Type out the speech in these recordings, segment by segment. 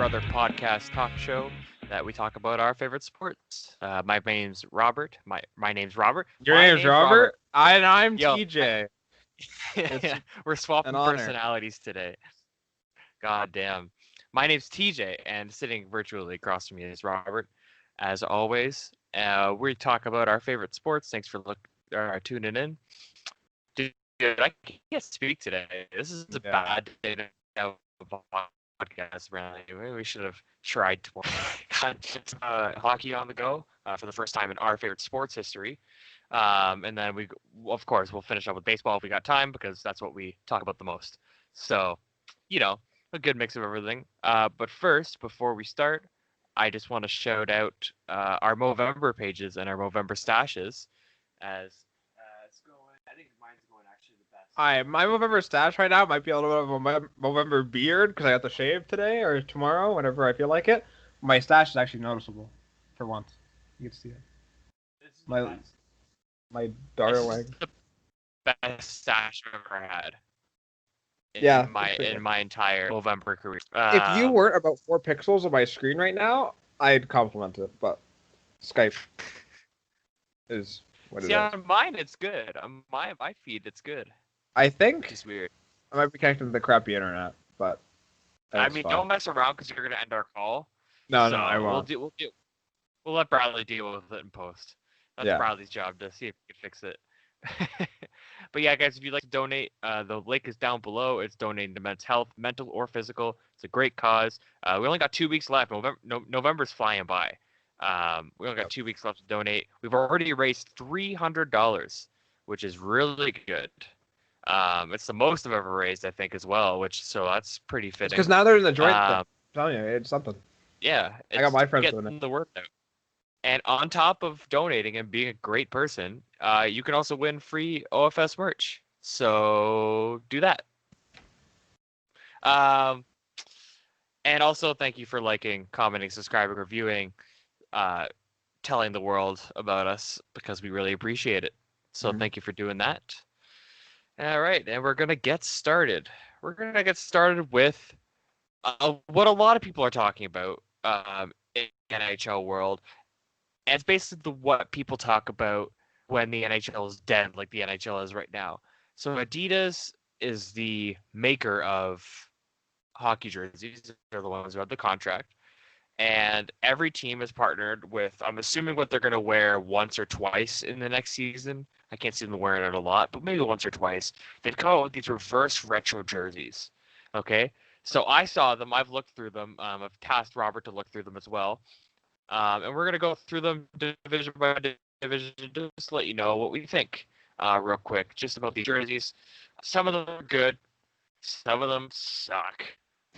brother podcast talk show that we talk about our favorite sports. My name's Robert. My name's Robert. Your My name's Robert? I'm Yo, TJ. It's we're swapping an honor. personalities today. God damn. My name's TJ, and sitting virtually across from me is Robert. As always, we talk about our favorite sports. Thanks for tuning in. Dude, I can't speak today. This is a bad day to have a podcast, apparently. We should have tried to hockey on the go for the first time in our favorite sports history. And then we'll finish up with baseball if we got time, because that's what we talk about the most. So, a good mix of everything. But first, before we start, I just want to shout out our Movember pages and our Movember stashes, as it's going. I think mine's going actually the best. My Movember stash right now might be a little bit of a Movember beard because I got the shave today or tomorrow, whenever I feel like it. My stash is actually noticeable for once. You can see it. This is my darling. the best stash I've ever had. In my entire Movember career. If you weren't about 4 pixels of my screen right now, I'd compliment it. But Skype is what it is. On mine it's good. On my feed it's good. I think it's weird. I might be connected to the crappy internet, but fine. Don't mess around because you're gonna end our call. No, I won't. We'll let Bradley deal with it in post. That's Bradley's job to see if he can fix it. But yeah, guys, if you'd like to donate, the link is down below. It's donating to men's health, mental or physical. It's a great cause. We only got 2 weeks left. November's flying by. We only got 2 weeks left to donate. We've already raised $300, which is really good. It's the most I've ever raised, I think, as well. So that's pretty fitting. Because now they're in the joint. I'm telling you, it's something. Yeah, I got my friends doing it. The word out. And on top of donating and being a great person, you can also win free OFS merch. So do that. And also thank you for liking, commenting, subscribing, reviewing, telling the world about us, because we really appreciate it. So thank you for doing that. All right, and we're going to get started. We're going to get started with what a lot of people are talking about in the NHL world. And it's basically what people talk about when the NHL is dead, like the NHL is right now. So Adidas is the maker of hockey jerseys. They're the ones who have the contract. And every team is partnered with, I'm assuming, what they're going to wear once or twice in the next season. I can't see them wearing it a lot, but maybe once or twice. They've come out with these reverse retro jerseys. Okay? So I saw them. I've looked through them. I've tasked Robert to look through them as well. And we're going to go through them division by division, just to let you know what we think real quick, just about these jerseys. Some of them are good. Some of them suck,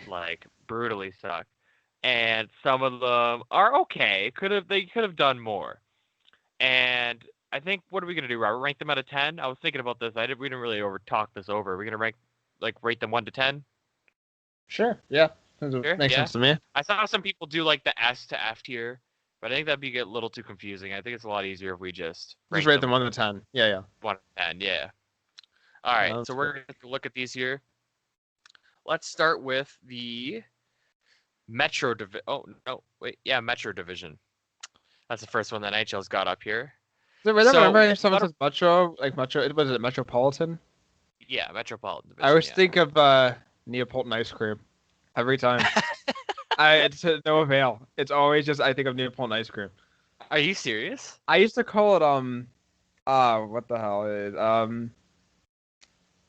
like brutally suck. And some of them are okay. They could have done more. And I think, what are we going to do, Robert? Rank them out of 10? I was thinking about this. We didn't really talk this over. Are we going to rate them 1 to 10? Sure. Yeah. Makes sense to me. I saw some people do like the S to F tier, but I think that'd be a little too confusing. I think it's a lot easier if we just rate them 1 to 10. Yeah. 1 to 10, yeah. All right, so we're going to look at these here. Let's start with the Metro Division. Oh, no, wait. Yeah, Metro Division. That's the first one that NHL's got up here. Remember someone says Metro, like Metro, was it Metropolitan? Yeah, Metropolitan Division. I always think of Neapolitan ice cream. Every time. It's to no avail. It's always just, I think of Neapolitan ice cream. Are you serious? I used to call it, what the hell is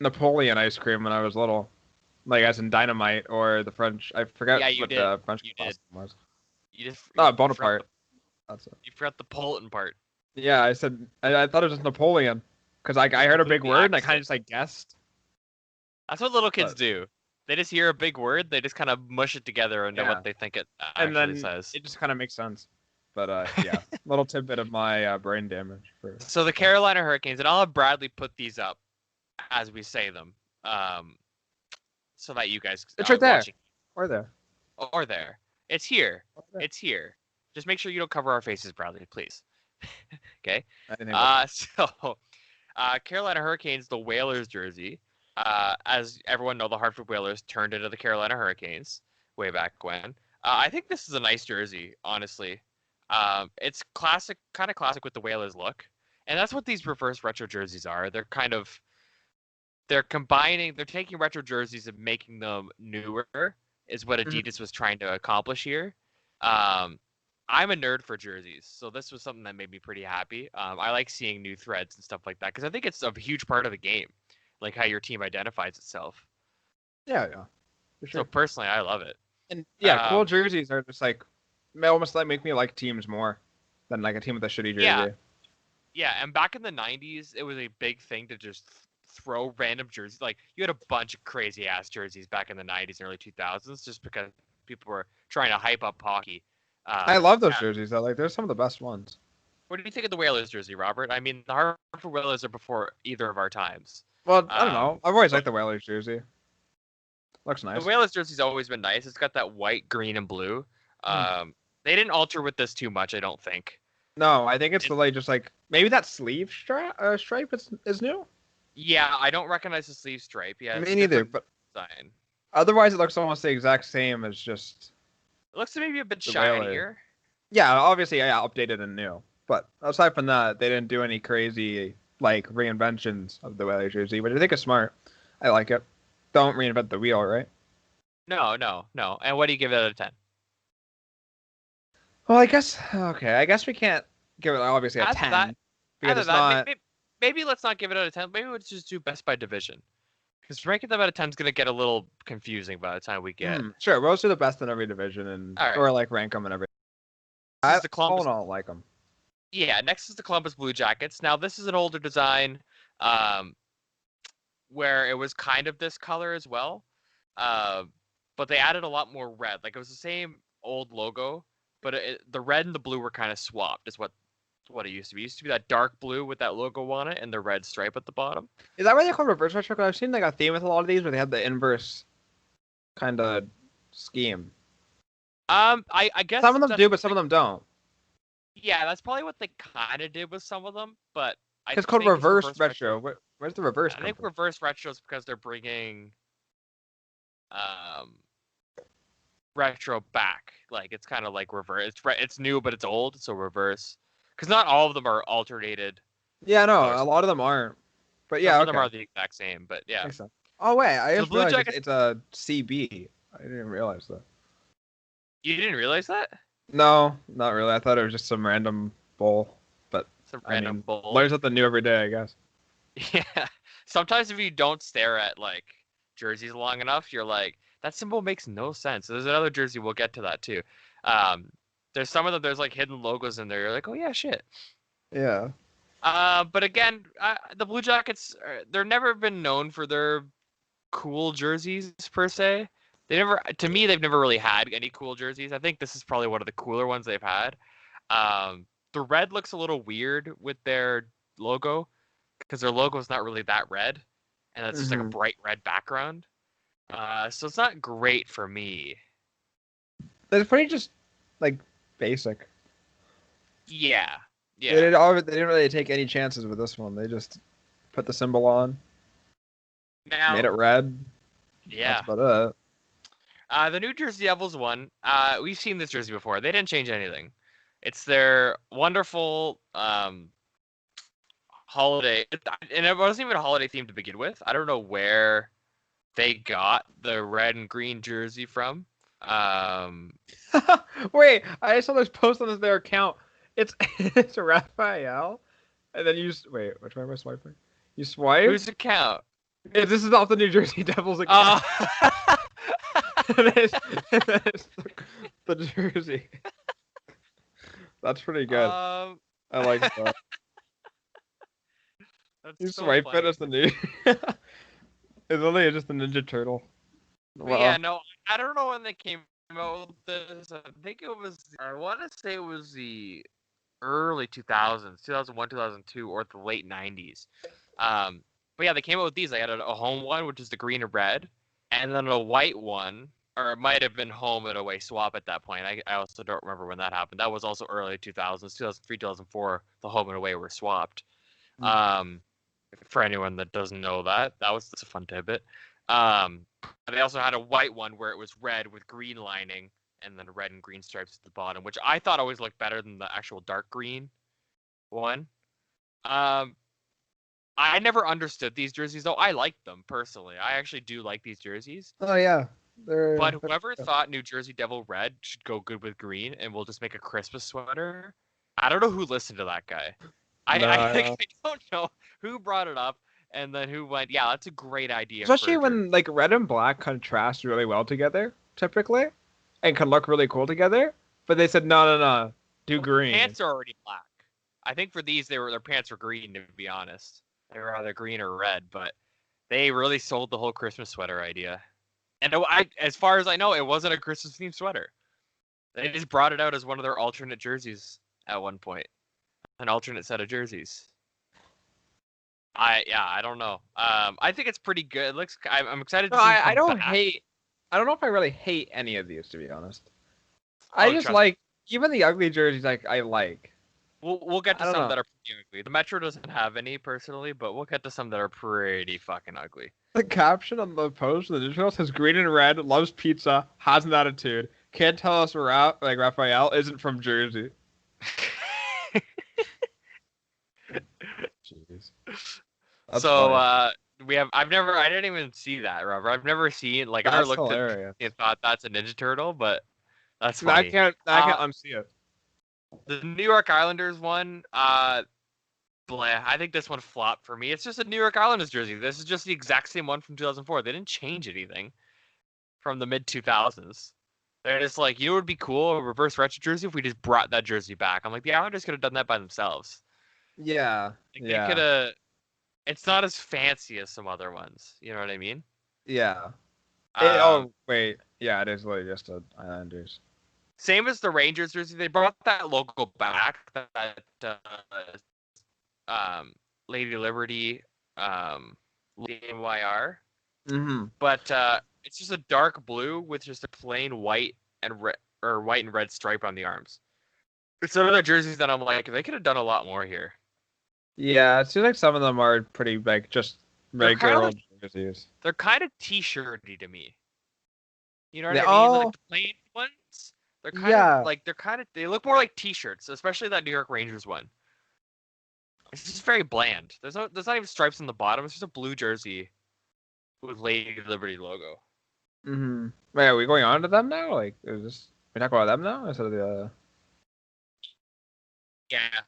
Napoleon ice cream when I was little. Like, as in dynamite, or the French, I forgot what the French was. You just... Bonaparte. That's it. You forgot the Politan part. Yeah, I said, I thought it was just Napoleon. Because I heard a big word, and I kind of just, guessed. That's what little kids do. They just hear a big word, they just kind of mush it together into what they think it actually says. It just kind of makes sense. But, yeah, little tidbit of my brain damage. So the Carolina Hurricanes, and I'll have Bradley put these up as we say them, so that you guys... It's right there. Or there. Or there. It's here. It's here. Just make sure you don't cover our faces, Bradley, please. Okay? Carolina Hurricanes, the Whalers jersey. As everyone knows, the Hartford Whalers turned into the Carolina Hurricanes way back when. I think this is a nice jersey, honestly. It's classic, kind of classic with the Whalers look, and that's what these reverse retro jerseys are. They're combining, they're taking retro jerseys and making them newer. Is what Mhm. Adidas was trying to accomplish here. Um, I'm a nerd for jerseys, so this was something that made me pretty happy. I like seeing new threads and stuff like that because I think it's a huge part of the game, like how your team identifies itself. Yeah, for So sure. personally, I love it. And yeah, cool Um, jerseys are just like almost like make me like teams more than like a team with a shitty yeah, jersey. yeah, and back in the '90s, it was a big thing to just throw random jerseys. Like you had a bunch of crazy ass jerseys back in the '90s and early 2000s, just because people were trying to hype up hockey. I love those Yeah. jerseys though. Like they're some of the best ones. What do you think of the Whalers jersey, Robert? I mean, the Hartford Whalers are before either of our times. Well, I don't Um, know. I've always but liked the Whalers jersey. Looks the nice. Whalers jersey's always been nice. It's got that white, green, and blue. Hmm. They didn't alter with this too much, I don't think. No, I think it's It, the like just like maybe that sleeve stripe is new. yeah, I don't recognize the sleeve stripe. Yeah, it's Me a neither, different but design. otherwise it looks almost the exact same as just It looks maybe a bit the Whalers. shinier. Yeah, obviously, yeah, updated and new. But aside from that, they didn't do any crazy like reinventions of the Whalers jersey, which I think is smart. I like it. Don't reinvent the wheel, right? No, no, no. And what do you give it out of 10? Well, I guess okay. I guess we can't give it obviously a Either that, 10 because either it's that. not. Maybe let's not give it out of 10. Maybe let's just do best by division. Because ranking them out of 10 is going to get a little confusing by the time we get. Sure, we'll do the best in every division and All right. or like rank them and everything. This I is the all Columbus. in all like them. Yeah, next is the Columbus Blue Jackets. Now, this is an older design um, where it was kind of this color as well. Uh, but they added a lot more red. Like it was the same old logo, but the red and the blue were kind of swapped, is what it used to be. It used to be that dark blue with that logo on it and the red stripe at the bottom. Is that why they call reverse retro? 'Cause I've seen like a theme with a lot of these where they have the inverse kind of scheme. I guess Some of them that's do, but some of them don't. yeah, that's probably what they kind of did with some of them, but I It's called think it's reverse reverse retro. Where's the reverse I come think from? reverse retro is because they're bringing um retro back. Like it's kind of like reverse. It's new, but it's old, so reverse. Because not all of them are alternated Yeah, no, colors. a lot of them aren't. But Some yeah, of them okay. are the exact same, but yeah. Makes sense. Oh wait, I So the just Blue realized Jackets, it's a CB. I didn't realize that. you didn't realize that? No, not really. I thought it was just some random bowl. But It's a I random mean, bowl. learn something new every day, I guess. Yeah. Sometimes if you don't stare at like jerseys long enough, you're like, that symbol makes no sense. There's another jersey. We'll get to that too. Um, there's some of them. There's like hidden logos in there. You're like, oh yeah, shit. Yeah. But again, the Blue Jackets, they're never been known for their cool jerseys per se. They never, to me, they've never really had any cool jerseys. I think this is probably one of the cooler ones they've had. The red looks a little weird with their logo because their logo is not really that red, and it's just like a hmm bright red background. So it's not great for me. It's pretty just like basic. Yeah, They yeah. didn't really take any chances with this one. They just put the symbol on, Now, made it red. yeah. That's about it. The New Jersey Devils one. We've seen this jersey before. They didn't change anything. It's their wonderful holiday, and it wasn't even a holiday theme to begin with. I don't know where they got the red and green jersey from. Wait, I saw this post on their account. It's it's Raphael, and then wait. Which way am I swiping? You swipe. Whose account? This is off the New Jersey Devils account. Oh, And it's the jersey. That's pretty good. I like that. That's You so swipe it funny. as the new. It's only just a Ninja Turtle. But yeah, no, I don't know when they came out with this. I think it was. I want to say it was the early 2000s, 2001, 2002, or the late 90s. But yeah, they came out with these. They had a home one, which is the green and red, and then a white one, or it might have been home and away swap at that point. I also don't remember when that happened. That was also early 2000s, 2003, 2004. The home and away were swapped. Um, for anyone that doesn't know that's a fun tidbit. They also had a white one where it was red with green lining, and then red and green stripes at the bottom, which I thought always looked better than the actual dark green one. I never understood these jerseys, though. I like them personally. I actually do like these jerseys. Oh yeah, But whoever thought New Jersey Devil Red should go good with green and we'll just make a Christmas sweater, I don't know who listened to that guy. I don't know who brought it up and then who went, yeah, that's a great idea. Especially when like red and black contrast really well together, typically, and can look really cool together. But they said no, do green. Pants are already black. I think for these, their pants were green. To be honest, they were either green or red, but they really sold the whole Christmas sweater idea. And as far as I know, it wasn't a Christmas themed sweater. They just brought it out as one of their alternate jerseys at one point, an alternate set of jerseys. I don't know. I think it's pretty good. It looks. I'm excited to see. I don't hate. I don't know if I really hate any of these, to be honest. I just like even the ugly jerseys. Like I like. We'll get to some that are pretty ugly. The Metro doesn't have any personally, but we'll get to some that are pretty fucking ugly. The caption on the post of the digital says green and red, loves pizza, has an attitude. Can't tell us Raphael isn't from Jersey. Jeez. So I didn't even see that, Robert. I've never seen I never looked at it and thought that's a Ninja Turtle, but that's funny. I can't unsee it. The New York Islanders one, I think this one flopped for me. It's just a New York Islanders jersey. This is just the exact same one from 2004. They didn't change anything from the mid 2000s. They're just like, you know what would be cool, a reverse retro jersey if we just brought that jersey back. I'm like, the Islanders could have done that by themselves. Yeah. They could have. It's not as fancy as some other ones. You know what I mean? Yeah. Wait. Yeah, it is literally just a Islanders. Same as the Rangers jersey. They brought that logo back. That Lady Liberty LYR. Mm-hmm. But it's just a dark blue with just a plain white and red stripe on the arms. It's some of the jerseys that I'm like, they could have done a lot more here. Yeah, it seems like some of them are pretty just regular jerseys. They're kind of t-shirty to me. You know what I mean? Like the plain ones. They're kind of they look more like t-shirts, especially that New York Rangers one. It's just very bland. There's not even stripes on the bottom. It's just a blue jersey with Lady Liberty logo. Mm-hmm. Wait, are we going on to them now? Like, we talk about them now instead of the? Yeah.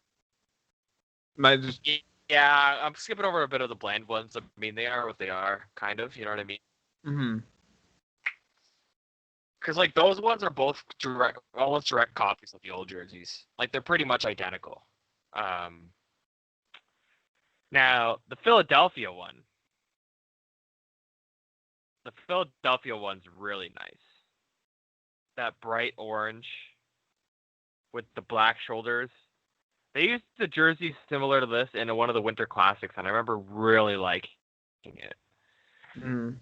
Yeah, I'm skipping over a bit of the bland ones. I mean, they are what they are, kind of. You know what I mean? Mm-hmm. Because those ones are both almost direct copies of the old jerseys. They're pretty much identical. Now the Philadelphia one. The Philadelphia one's really nice. That bright orange with the black shoulders. They used the jersey similar to this in one of the Winter Classics, and I remember really liking it. Mm.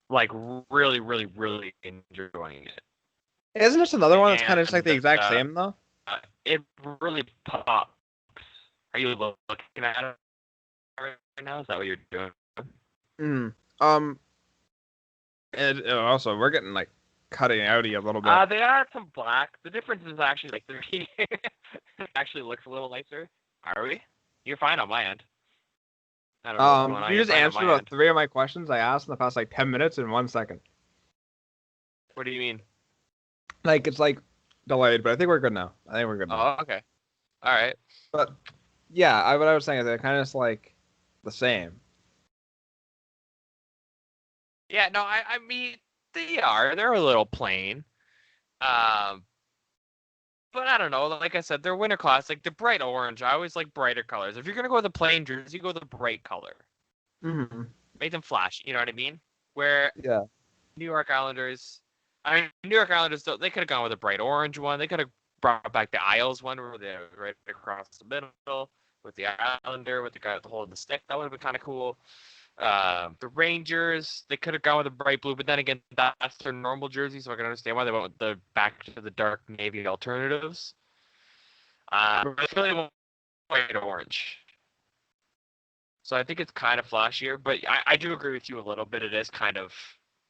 Really, really, really enjoying it. Isn't this another one that's kind of just like the exact same, though? It really pops. Are you looking at it right now? Is that what you're doing? And also, we're getting cutting outy a little bit. They add some black. The difference is actually it actually looks a little nicer. Are we? You're fine on my end. I don't know what's going on. You just answered about 3 of my questions I asked in the past 10 minutes in 1 second. What do you mean? It's delayed, but I think we're good now. Oh, okay. All right. But yeah, what I was saying is they're kind of just the same. Yeah, no, I mean they're a little plain. But I don't know. Like I said, they're Winter Classic. The bright orange. I always like brighter colors. If you're gonna go with the plain jersey, go with the bright color. Mm-hmm. Make them flashy. You know what I mean? Where New York Islanders. New York Islanders. They could have gone with a bright orange one. They could have brought back the Isles one, where they're right across the middle with the Islander with the guy with the hole in the stick. That would have been kind of cool. The Rangers, they could have gone with a bright blue, but then again, that's their normal jersey, so I can understand why they went with the back to the dark navy alternatives. It's really white orange. So I think it's kind of flashier, but I do agree with you a little bit. It is kind of,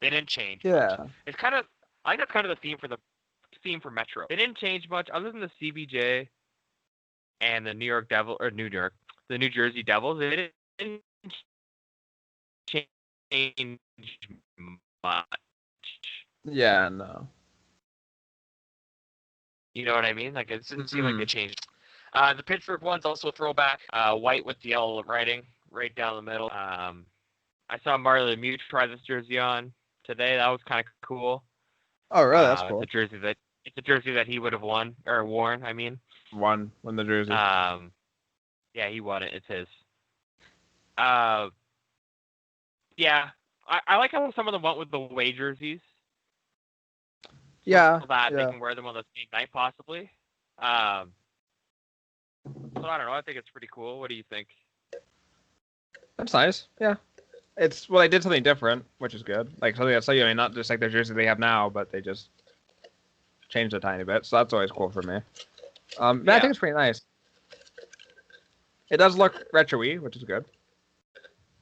they didn't change. Yeah. It's kind of, I think that's kind of the theme for the theme for Metro. They didn't change much other than the CBJ and the the New Jersey Devils. They didn't change much. Yeah, no. You know what I mean? Like, it didn't seem like they changed. The Pittsburgh one's also a throwback. White with the yellow writing right down the middle. I saw Marley Lemieux try this jersey on today. That was kind of cool. Oh, really? That's cool. It's a jersey that he would have won or worn. I mean, Won the jersey. Yeah, he won it. It's his. Yeah, I like how some of them went with the away jerseys. Yeah. So that they can wear them on the same night, possibly. So I don't know. I think it's pretty cool. What do you think? That's nice. Yeah. They did something different, which is good. Like something that's not just like their jersey they have now, but they just changed a tiny bit. So that's always cool for me. I think it's pretty nice. It does look retro-y, which is good.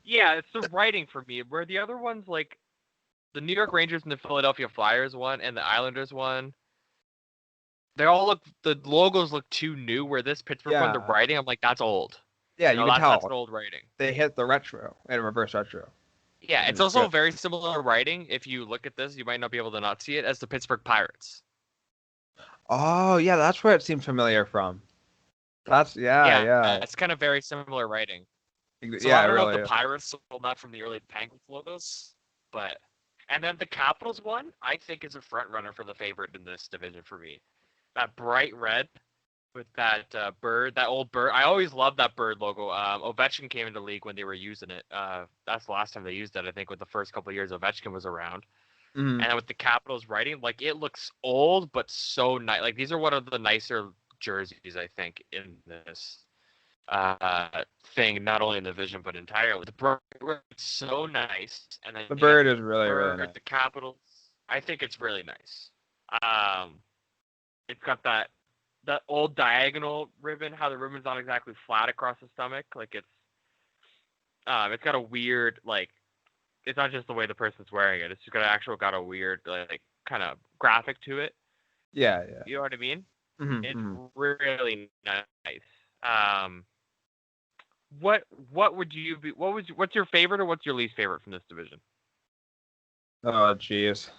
Yeah, it's the writing for me. Where the other ones, like the New York Rangers and the Philadelphia Flyers one and the Islanders one, the logos look too new. Where this Pittsburgh one, the writing, I'm like, that's old. Yeah, you can tell. That's old writing. They hit the retro and reverse retro. Yeah, it's also very similar writing. If you look at this, you might not be able to not see it as the Pittsburgh Pirates. Oh, yeah, that's where it seems familiar from. That's yeah. It's kind of very similar writing. So yeah, I don't know really if the Pirates stole that from the early Penguins logos, but and then the Capitals one, I think is a front runner for the favorite in this division for me. That bright red with that bird, that old bird. I always loved that bird logo. Ovechkin came into the league when they were using it. That's the last time they used it, I think, with the first couple of years Ovechkin was around. Mm-hmm. And with the Capitals writing, like it looks old but so nice. Like these are one of the nicer jerseys I think in this thing, not only in the division but entirely. The bird is so nice, and then the bird is really nice. The Capitals, I think it's really nice. It's got that old diagonal ribbon. How the ribbon's not exactly flat across the stomach. Like it's got a weird like. It's not just the way the person's wearing it. It's just got a weird like kind of graphic to it. Yeah. You know what I mean? Mm-hmm, it's really nice. What would you be? What's your favorite or what's your least favorite from this division? Oh, jeez.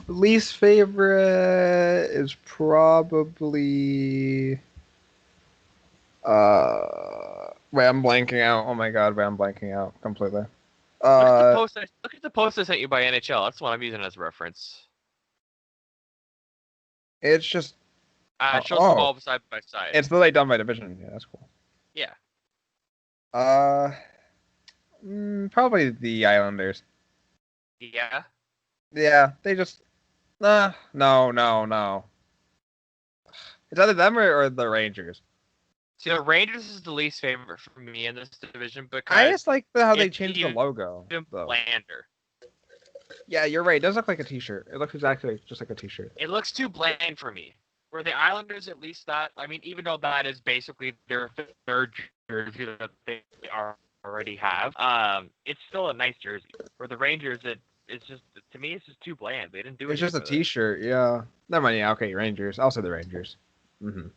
Least favorite is probably wait, I'm blanking out. Oh my god, I'm blanking out completely. Look at the post I sent you by NHL. That's what I'm using as a reference. It's just it shows them all side by side. It's literally done by division. Yeah, that's cool. Yeah. Probably the Islanders. Yeah. Yeah, they just no. It's either them or the Rangers. See, the Rangers is the least favorite for me in this division because I just like how they changed the logo. Blander. Yeah, you're right. It does look like a T-shirt. It looks exactly just like a T-shirt. It looks too bland for me. Where the Islanders, at least even though that is basically their third jersey that they already have, it's still a nice jersey. Where the Rangers, it's just, to me, it's just too bland. They didn't do it. It's just a T-shirt, yeah. Never mind, yeah, okay, Rangers. I'll say the Rangers. Mm-hmm.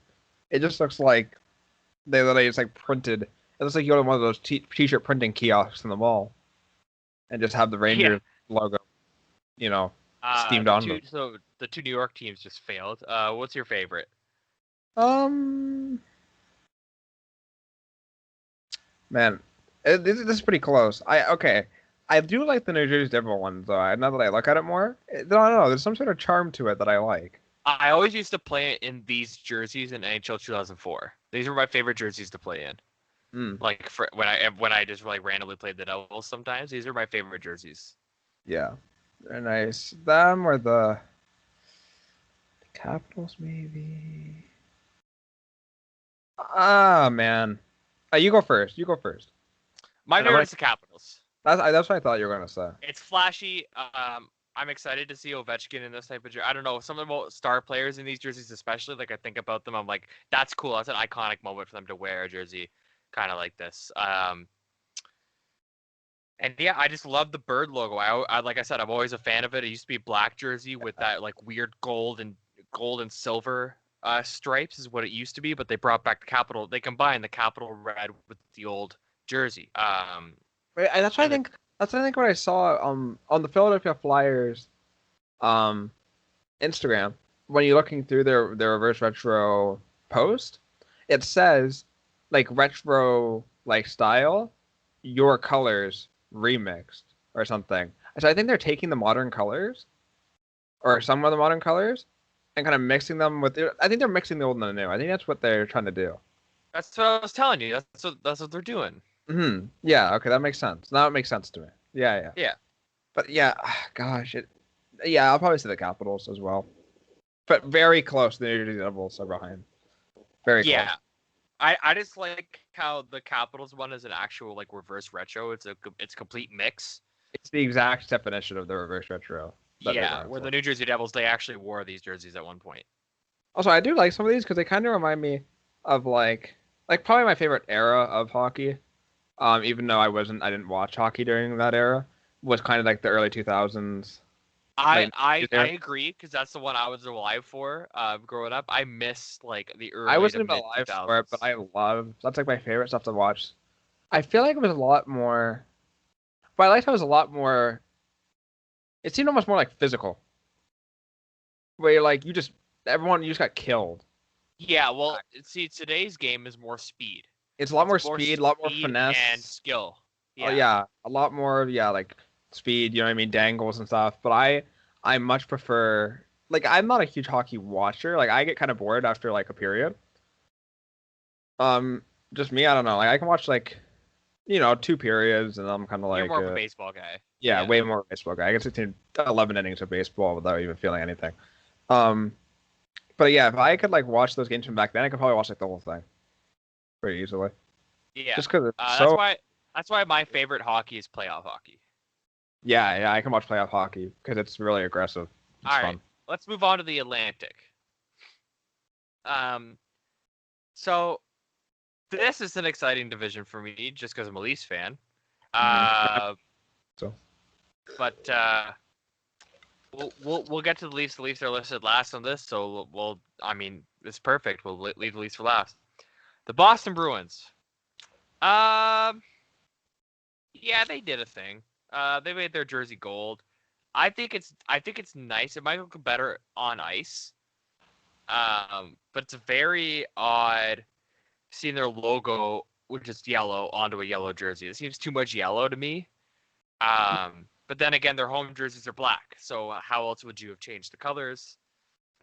It just looks like they literally just like printed. It looks like you go to one of those T-shirt printing kiosks in the mall and just have the Rangers logo, steamed on them. So the two New York teams just failed. What's your favorite? Man, this is pretty close. I do like the New Jersey Devil one, though. Now that I look at it more, I don't know. There's some sort of charm to it that I like. I always used to play in these jerseys in NHL 2004. These were my favorite jerseys to play in. Like when I just like randomly played the Devils. Sometimes these are my favorite jerseys. Yeah, they're nice. Them or the Capitals, maybe. Man. You go first. My favorite is the Capitals. That's what I thought you were gonna say. It's flashy. I'm excited to see Ovechkin in this type of jersey. I don't know, some of the star players in these jerseys, especially. Like I think about them, I'm like, that's cool. That's an iconic moment for them to wear a jersey, kind of like this. And yeah, I just love the bird logo. I like I said, I'm always a fan of it. It used to be black jersey with that like weird gold and silver stripes is what it used to be, but they brought back the capital. They combined the capital red with the old jersey. Right, that's what I And the think. That's what I think. What I saw on the Philadelphia Flyers um Instagram, when you're looking through their reverse retro post, it says like retro like style, your colors remixed or something. So I think they're taking the modern colors or some of the modern colors and kind of mixing them with. I think they're mixing the old and the new. I think that's what they're trying to do. that's what I was telling you. That's what they're doing. Yeah. Okay, that makes sense. Now it makes sense to me. Yeah. Yeah. Yeah. But yeah, gosh, yeah, I'll probably say the Capitals as well. But very close. The New Jersey Devils are behind. Very close. Yeah. I just like how the Capitals one is an actual like reverse retro. It's a complete mix. It's the exact definition of the reverse retro. Yeah, where the New Jersey Devils they actually wore these jerseys at one point. Also, I do like some of these because they kind of remind me of like probably my favorite era of hockey. Even though I didn't watch hockey during that era, was kind of like the early 2000s. I agree because that's the one I was alive for. Growing up, I missed like the early I wasn't to even mid alive 2000s. for it, but that's like my favorite stuff to watch. I feel like it was a lot more, but I liked how it was a lot more. It seemed almost more like physical, where you're like you just got killed. Yeah, well, see, today's game is more speed. It's a lot more It's more speed, a lot more speed finesse, and skill. Oh Yeah. yeah, a lot more like speed. You know what I mean, dangles and stuff. But I much prefer like I'm not a huge hockey watcher. Like I get kind of bored after like a period. Just me, I don't know. Like I can watch like 2 periods, and I'm kind of You're like more of a baseball guy. yeah, way more baseball guy. I can sit through 11 innings of baseball without even feeling anything. Um, but yeah, if I could like watch those games from back then, I could probably watch like the whole thing pretty easily. Yeah. Just because it's That's so why my favorite hockey is playoff hockey. yeah, I can watch playoff hockey because it's really aggressive. It's All fun. right, let's move on to the Atlantic. Um, so this is an exciting division for me just because I'm a Leafs fan. So But we'll get to the Leafs. The Leafs are listed last on this, so I mean it's perfect. We'll leave the Leafs for last. The Boston Bruins. Yeah, they did a thing. They made their jersey gold. I think it's nice. It might look better on ice. But it's very odd seeing their logo, which is yellow, onto a yellow jersey. It seems too much yellow to me. But then again, their home jerseys are black. So how else would you have changed the colors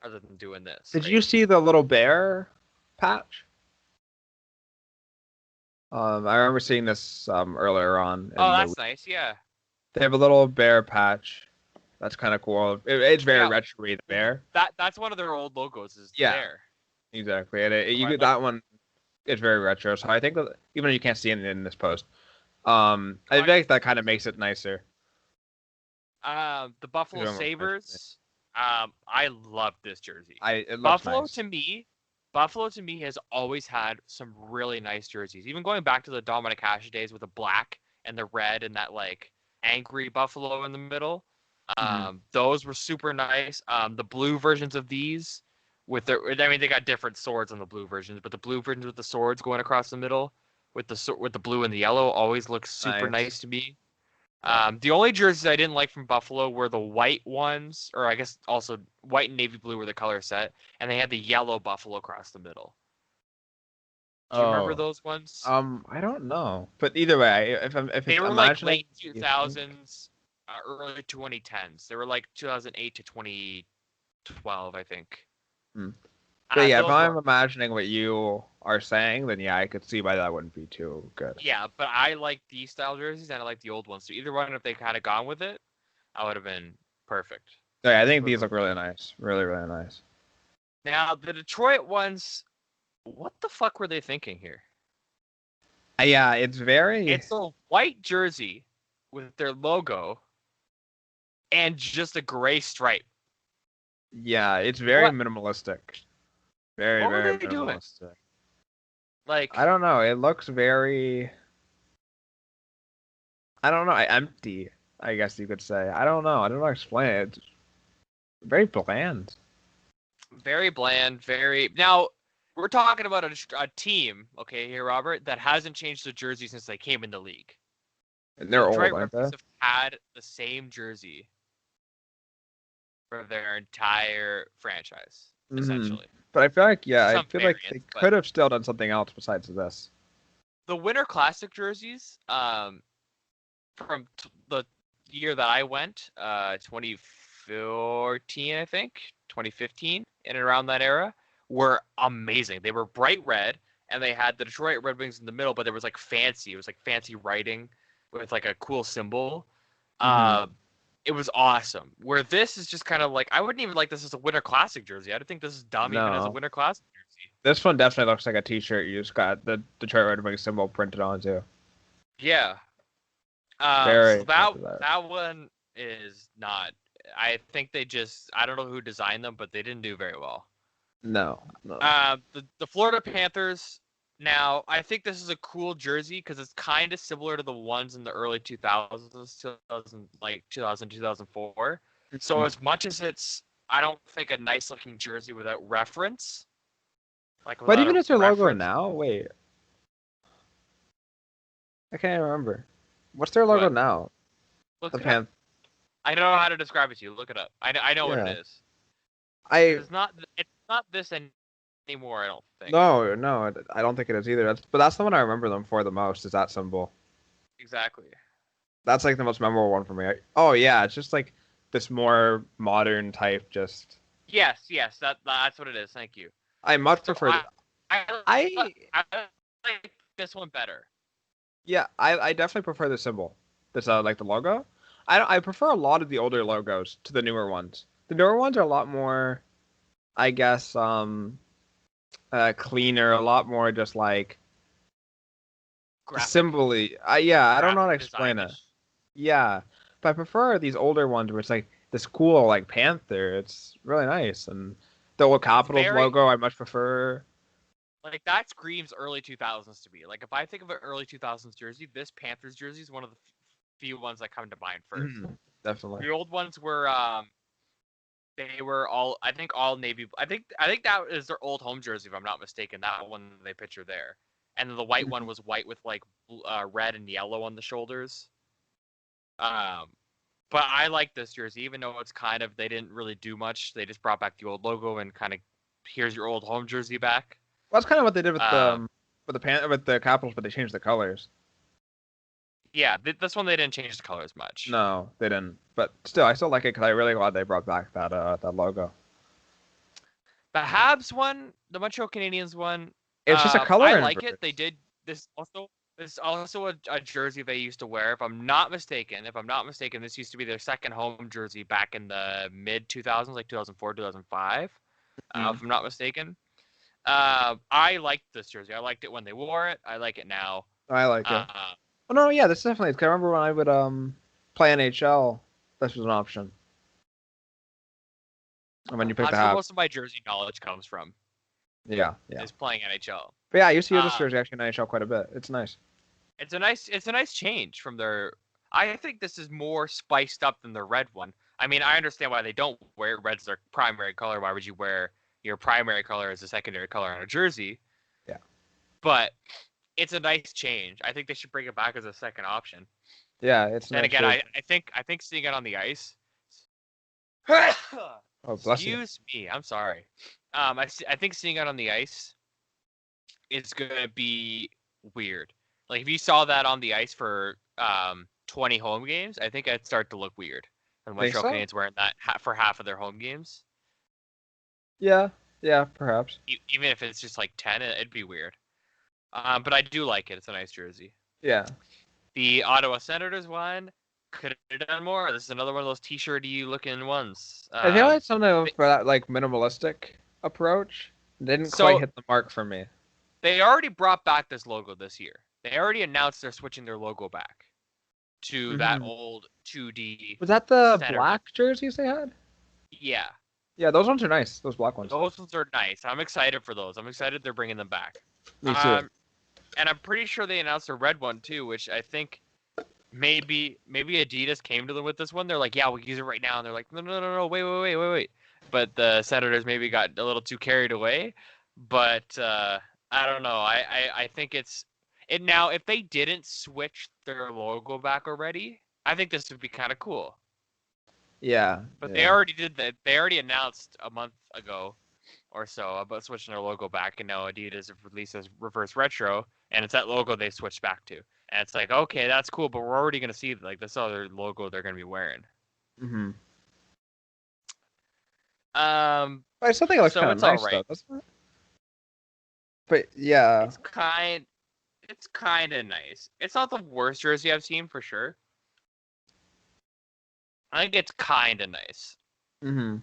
other than doing this? did right? you see the little bear patch? I remember seeing this earlier on. Oh, that's nice. Yeah. They have a little bear patch. That's kind of cool. It's very Yeah. retro-y, the bear. That's one of their old logos. Is the Yeah. bear. Exactly. And you I get like that one. It's very retro. So I think that even though you can't see it in this post, I think that kind of makes it nicer. The Buffalo Doing what Sabres. I love this jersey. It looks nice. Buffalo to me has always had some really nice jerseys. Even going back to the Dominic Hasek days with the black and the red and that like angry buffalo in the middle. Those were super nice. The blue versions of these with they got different swords on the blue versions, but the blue versions with the swords going across the middle with the blue and the yellow always looks super nice to me. The only jerseys I didn't like from Buffalo were the white ones, or I guess also white and navy blue were the color set, and they had the yellow buffalo across the middle. Do you remember those ones? I don't know, but either way, if They it's were like imagining, late 2000s, early 2010s. They were like 2008 to 2012, I think. But yeah, if I'm imagining what you are saying, then yeah, I could see why that wouldn't be too good. Yeah, but I like these style jerseys and I like the old ones. So either one, if they kind of gone with it, I would have been perfect. Yeah, I think these look really nice. Really, really nice. Now, the Detroit ones, what the fuck were they thinking here? Yeah, it's a white jersey with their logo and just a gray stripe. Yeah, it's very minimalistic. Very, what very were they minimalistic. Doing? Like, I don't know. It looks very. I don't know. Empty, I guess you could say. I don't know. I don't know how to explain it. It's very bland. Very bland. Very now. We're talking about a team, okay, here, Robert, that hasn't changed their jersey since they came in the league. And The they're old, Detroit aren't Red they? Wings have had the same jersey for their entire franchise, Hmm. essentially. But I feel like, yeah, I Some feel like they variants, but could have still done something else besides this. the Winter Classic jerseys, from the year that I went, 2014, I think, 2015, in and around that era, were amazing. They were bright red, and they had the Detroit Red Wings in the middle, but there was like fancy. It was like fancy writing with like a cool symbol. Hmm. Uh, it was awesome. Where this is just kind of like, I wouldn't even like this as a Winter Classic jersey. I don't think this is dumb even as a No. Winter Classic jersey. This one definitely looks like a t-shirt you just got the Detroit Red Wings symbol printed on too. Yeah. So Very that much that. that one is not. I think they just. I don't know who designed them, but they didn't do very well. No, no. The Florida Panthers. Now, I think this is a cool jersey because it's kind of similar to the ones in the early 2000s, 2000, like 2000, 2004. So as much as it's, I don't think a nice looking jersey without reference, like But without even a is their logo reference. now? Wait, I can't remember. What's their logo What? now? The Look it up. Pan. I know how to describe it to you. Look it up. I know what it Yeah. is. I It's not. It's not this anymore. I don't think. no, no, I don't think it is either. But that's the one I remember them for the most. Is that symbol? Exactly. That's like the most memorable one for me. Oh yeah, it's just like this more modern type. Just Yes, yes, that's what it is. Thank you. I much So prefer. I I like this one better. yeah, I definitely prefer the symbol. This like the logo. I prefer a lot of the older logos to the newer ones. The newer ones are a lot more, I guess, cleaner, a lot more just like Graphic, symboly. Yeah, I don't know how to graphic explain it. designish. Yeah, but I prefer these older ones where it's like this cool like panther. It's really nice, and the old It's Capitals very logo I much prefer. like that screams early 2000s to me. Like if I think of an early 2000s jersey, this Panthers jersey is one of the few ones that come to mind first. Mhm, definitely. The old ones were they were all I think all navy. I think that is their old home jersey if I'm not mistaken. That one they picture there, and then the white one Mhm. was white with like red and yellow on the shoulders. Um, but I like this jersey, even though it's kind of they didn't really do much. They just brought back the old logo and kind of here's your old home jersey back. Well, that's kind of what they did Um, with the Capitals, but they changed the colors. yeah, this one they didn't change the colors much. No, they didn't. But still, I still like it because I'm really glad they brought back that logo. The Habs one, the Montreal Canadiens one, It's just a color I like it. They inverse. did this also. This is also a jersey they used to wear. If I'm not mistaken, this used to be their second home jersey back in the mid 2000s, like 2004, 2005. Mm, If I'm not mistaken. I liked this jersey. I liked it when they wore it. I like it now. I like it. Uh, Oh no, yeah, this definitely. 'Cause I remember when I would play NHL, this was an option. And when you pick the that's where Habs, most of my jersey knowledge comes from, yeah, yeah. is playing NHL. But yeah, I used to use this Uh, jersey actually in NHL quite a bit. It's nice. it's a nice change from their. I think this is more spiced up than the red one. I mean, I understand why they don't wear red's their primary color. Why would you wear your primary color as a secondary color on a jersey? Yeah, But it's a nice change. I think they should bring it back as a second option. yeah, it's a Then nice again, jersey. I think seeing it on the ice. Oh, bless you. Excuse me. I'm sorry. I think seeing it on the ice is gonna be weird. Like if you saw that on the ice for 20 home games, I think I'd start to look weird. The Think Montreal so? Canadiens wearing that for half of their home games, Yeah, yeah, perhaps. even if it's just like 10, it'd be weird. But I do like it. It's a nice jersey. Yeah, The Ottawa Senators one could have done more. This is another one of those t-shirty looking ones. I feel like something for that like minimalistic approach didn't quite So hit the mark for me. they already brought back this logo this year. They already announced they're switching their logo back to that Hmm. old 2D Was that the center. black jerseys they had? Yeah, Yeah, those ones are nice. Those black ones. those ones are nice. I'm excited for those. I'm excited they're bringing them back. Me too. Um, and I'm pretty sure they announced a red one too, which I think maybe Adidas came to them with this one. They're like, yeah, we'll use it right now. And they're like, no, wait. But the Senators maybe got a little too carried away. But I don't know. I think it now. If they didn't switch their logo back already, I think this would be kind of cool. Yeah. But they already did that. They already announced a month ago or so about switching their logo back, and now Adidas have released this Reverse Retro, and it's that logo they switched back to. And it's like, okay, that's cool, but we're already gonna see like this other logo they're gonna be wearing. Mm-hmm. I still think it looks so kind of it's all nice right. though, doesn't it? But yeah, It's kind of nice. It's not the worst jersey I've seen for sure. I think it's kind of nice. mm-hmm.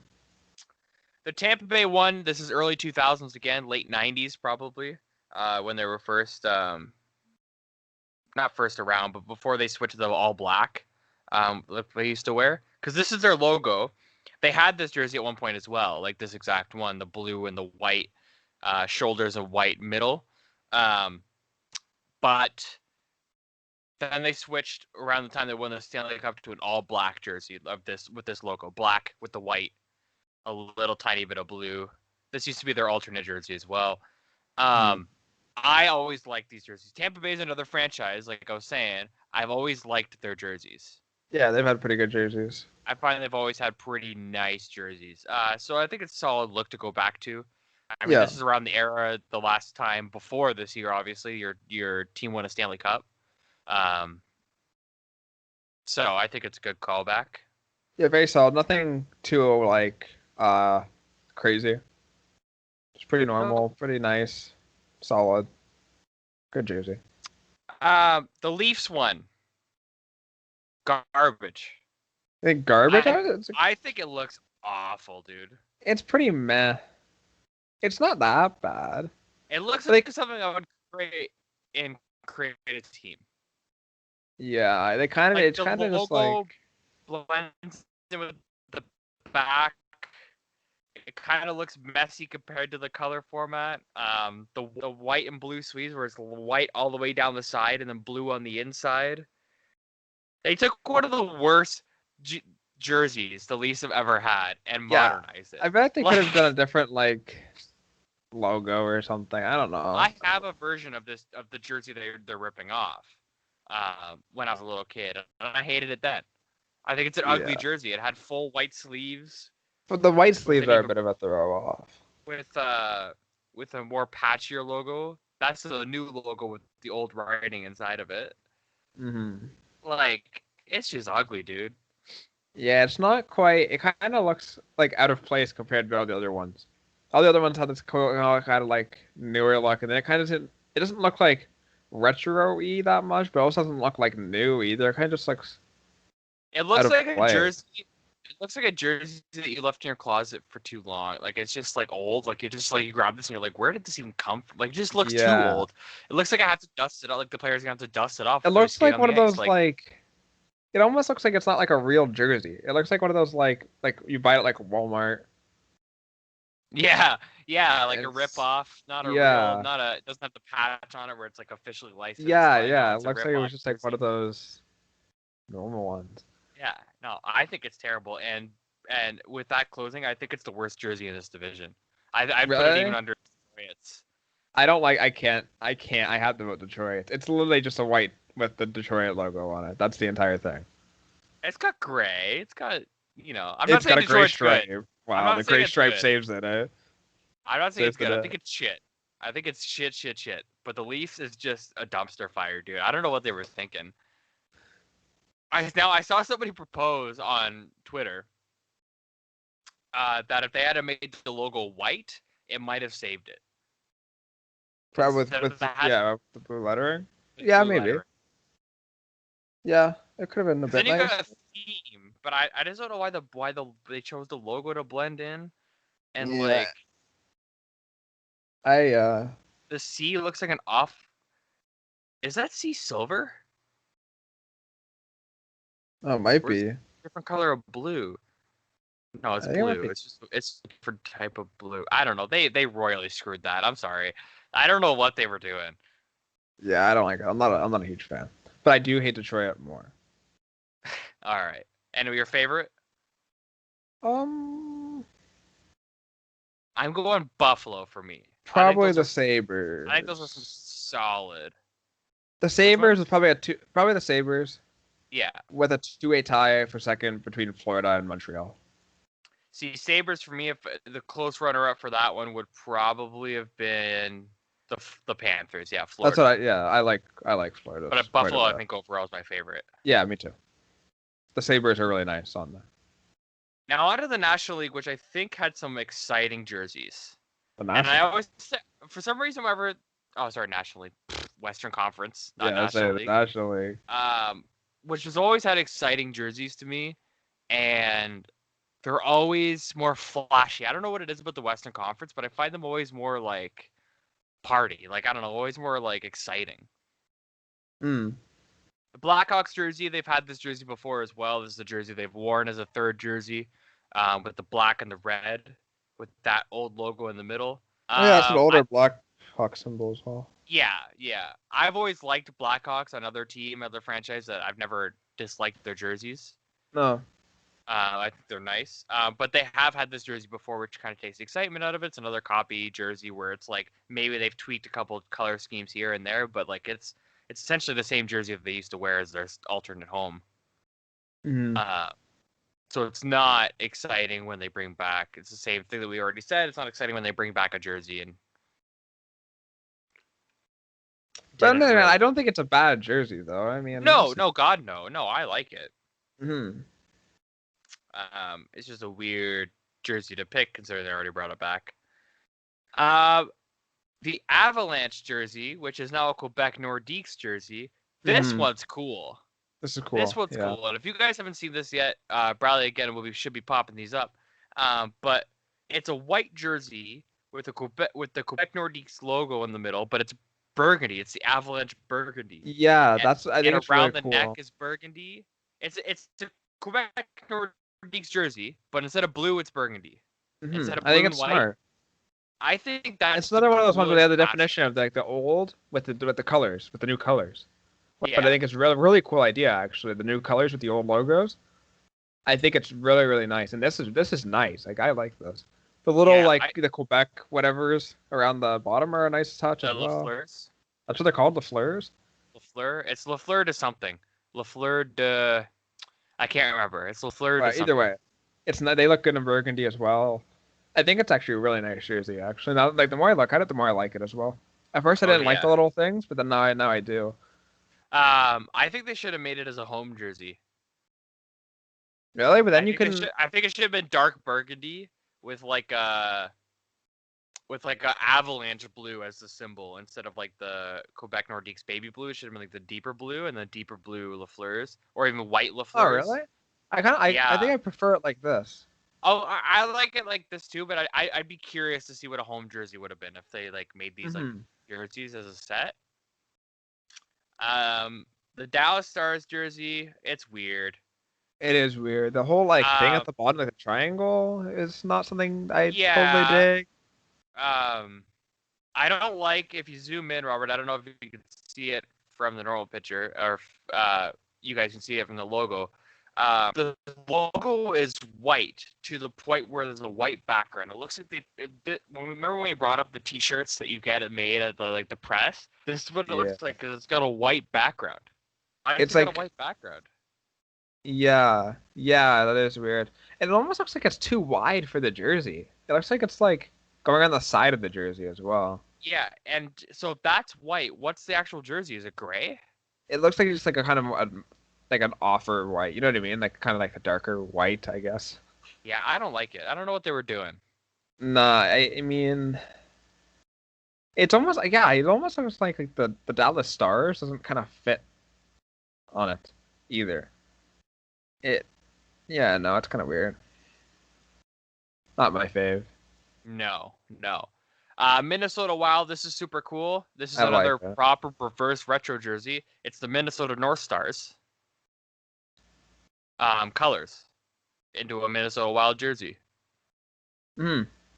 The Tampa Bay one, this is early 2000s again, late 90s probably, when they were first, not first around, but before they switched to the all black, like they used to wear. Because this is their logo. They had this jersey at one point as well, like this exact one, the blue and the white, shoulders and white middle. But then they switched around the time they won the Stanley Cup to an all black jersey of this with this logo, black with the white, a little tiny bit of blue. This used to be their alternate jersey as well. I always liked these jerseys. Tampa Bay is another franchise, like I was saying. I've always liked their jerseys. Yeah, they've had pretty good jerseys. I find they've always had pretty nice jerseys. So I think it's a solid look to go back to. I mean, this is around the era, the last time before this year, obviously, your team won a Stanley Cup. So I think it's a good callback. Yeah, very solid. Nothing too like crazy. It's pretty normal, pretty nice, solid, good jersey. The Leafs one, garbage. I think garbage. I think it looks awful, dude. It's pretty meh. It's not that bad. It looks like something I would create a team. Yeah, they kind of. Like it's kind of just like blends in with the back. It kind of looks messy compared to the color format. The white and blue sleeves, where it's white all the way down the side and then blue on the inside. They took one of the worst jerseys the Leafs have ever had and modernized it. I bet they could have done a different logo or something. I don't know. I have a version of the jersey they're ripping off when I was a little kid, and I hated it then. I think it's an ugly jersey. It had full white sleeves. But the white sleeves are a bit of a throw off. With a more patchier logo. That's the new logo with the old writing inside of it. Mm-hmm. Like, it's just ugly, dude. Yeah, it's not quite. It kind of looks like out of place compared to all the other ones. All the other ones have this kind of like newer look, and then it doesn't look like retro-y that much, but it also doesn't look like new either. It kind of just looks. It looks like a jersey. It looks like a jersey that you left in your closet for too long. Like, it's just like old. Like, you grab this and you're like, where did this even come from? Like, it just looks too old. It looks like I have to dust it off. Like, the player's gonna have to dust it off. It looks like one of those It almost looks like it's not like a real jersey. It looks like one of those like you buy it at like Walmart. Yeah, like a rip-off, not a real, it doesn't have the patch on it where it's like officially licensed. It looks like it was just like one of those normal ones. Yeah, no, I think it's terrible, and with that closing, I think it's the worst jersey in this division. I put it even under Detroit's. I don't like. I can't. I have to vote Detroit. It's literally just a white with the Detroit logo on it. That's the entire thing. It's got gray. It's got I'm not saying Detroit's good. It's got a gray stripe. Good. Wow, the gray stripe saves it. I'm not saying it's good. I think it's shit. I think it's shit. But the Leafs is just a dumpster fire, dude. I don't know what they were thinking. I saw somebody propose on Twitter that if they had made the logo white, it might have saved it. Probably with the blue lettering. Yeah, maybe. Lettering. Yeah, it could have been a bit nice. Then you got a theme, but I just don't know why they chose the logo to blend in, and the C looks like an off. Is that C silver? Oh, it might be. Different color of blue. No, it's blue. It's a different type of blue. I don't know. They royally screwed that. I'm sorry. I don't know what they were doing. Yeah, I don't like it. I'm not a huge fan. But I do hate Detroit more. All right. And your favorite? Um, I'm going Buffalo for me. probably the Sabres. I think those are some solid. The Which Sabres ones? is probably probably the Sabres Yeah. with a 2-way tie for second between Florida and Montreal. See, Sabres for me, if the close runner-up for that one would probably have been the Panthers. Yeah, That's Florida. I like Florida. But Buffalo, I think overall is my favorite. Yeah, me too. The Sabres are really nice on that. Now onto the National League, which I think had some exciting jerseys. The And I National. always, for some reason, whenever, oh sorry, National League, Western Conference, not Yeah, National the League. National League. Which has always had exciting jerseys to me, and they're always more flashy. I don't know what it is about the Western Conference, but I find them always more like party. Like I don't know, always more like exciting. Hmm. The Blackhawks jersey, they've had this jersey before as well. This is the jersey they've worn as a third jersey, with the black and the red, with that old logo in the middle. Oh yeah, that's an older Blackhawk symbol as well. Yeah. I've always liked Blackhawks, another team, other franchise that I've never disliked their jerseys. No. I think they're nice. But they have had this jersey before, which kind of takes the excitement out of it. It's another copy jersey where it's like maybe they've tweaked a couple color schemes here and there, but like it's essentially the same jersey that they used to wear as their alternate home. Mm-hmm. So it's not exciting when they bring back. It's the same thing that we already said. It's not exciting when they bring back a jersey and. But no, I don't think it's a bad jersey though. I mean, no, God, no, I like it. Mm-hmm. It's just a weird jersey to pick considering they already brought it back. The Avalanche jersey, which is now a Quebec Nordiques jersey. This one's cool. This is cool. This one's cool. And if you guys haven't seen this yet, Bradley, again, we should be popping these up. But it's a white jersey with the Quebec Nordiques logo in the middle, but it's burgundy. It's the Avalanche burgundy. Yeah, I think it's around really the neck is burgundy. It's a Quebec Nordiques jersey, but instead of blue, it's burgundy. Instead of blue, I think it's white, smart. I think that's it's another one of those ones where they have the definition of like the old with the colors, with the new colors. Yeah. But I think it's really cool idea actually. The new colors with the old logos. I think it's really nice, and this is nice. Like I like this. The little the Quebec whatever's around the bottom are a nice touch as well. Lafleurs. That's what they're called, Lafleurs. Lafleur. It's Lafleur to something. Lafleur de. I can't remember. It's Lafleur to something. Either way, it's not. They look good in burgundy as well. I think it's actually a really nice jersey. Actually, now like the more I look at it, the more I like it as well. At first, I didn't like the little things, but then now I do. I think they should have made it as a home jersey. Really? But then I think it should have been dark burgundy with like a avalanche blue as the symbol instead of like the Quebec Nordiques baby blue. It should have been like the deeper blue and the deeper blue Lafleurs, or even white Lafleurs. Oh, really? I think I prefer it like this. Oh, I like it like this too, but I'd be curious to see what a home jersey would have been if they like made these like jerseys as a set. The Dallas Stars jersey, it's weird. It is weird. The whole like thing at the bottom, like the triangle, is not something I totally dig. I don't like if you zoom in, Robert. I don't know if you can see it from the normal picture, or if you guys can see it from the logo. The logo is white to the point where there's a white background. It looks like remember when we brought up the T-shirts that you get made at the press? This is what it looks like because it's got a white background. It's like a white background. Yeah, that is weird. And it almost looks like it's too wide for the jersey. It looks like it's like going on the side of the jersey as well. Yeah, and so if that's white, what's the actual jersey? Is it gray? It looks like it's like a kind of like an offer white. You know what I mean? Like kind of like a darker white, I guess. Yeah, I don't like it. I don't know what they were doing. Nah, I mean, it's almost like it almost looks like the Dallas Stars doesn't kind of fit on it either. No, it's kind of weird. Not my fave. No. Minnesota Wild, this is super cool. This is another proper reverse retro jersey. It's the Minnesota North Stars. Colors into a Minnesota Wild jersey.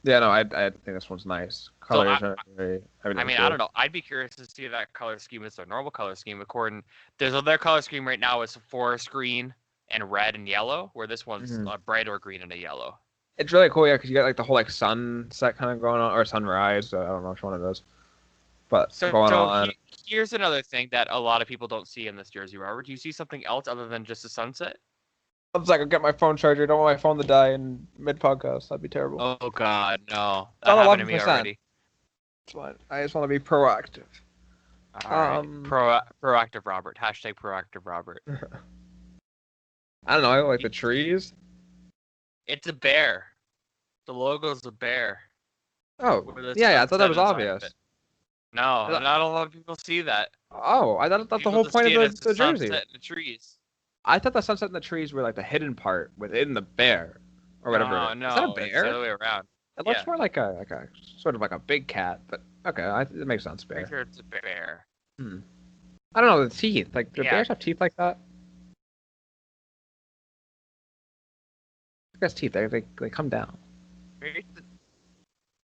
Yeah, no, I think this one's nice. So Colors are very. I Everything's mean, I good. don't know. I'd be curious to see that color scheme as their normal color scheme. Their color scheme right now is forest green and red and yellow, where this one's Mhm. a brighter green and a yellow. It's really cool, yeah, because you got like the whole like sunset kind of going on, or sunrise. I don't know which one it is, but So, going so on. here's another thing that a lot of people don't see in this jersey, Robert. Do you see something else other than just the sunset? I was like, I'll get my phone charger. Don't want my phone to die in mid podcast. That'd be terrible. Oh God, no! It's That on happened to me 11%. already. It's fine. I just want to be proactive. All right, Um, proactive Robert. Hashtag proactive Robert. I don't know. I like the trees. It's a bear. The logo's a bear. Oh, With a yeah. I thought that sunset was inside of obvious. it. No, not a lot of people see that. Oh, I thought that's the People whole just point see it of as the the jersey. sunset in the trees. I thought the sunset and the trees were like the hidden part within the bear or whatever. No, Is that a no, it's the bear? other way around. It Yeah. looks more like a sort of like a big cat, but okay, it makes sense. Pretty Bear. sure it's a bear. I don't know the teeth. Like, do Yeah. bears have teeth like that? I guess teeth. They come down. Maybe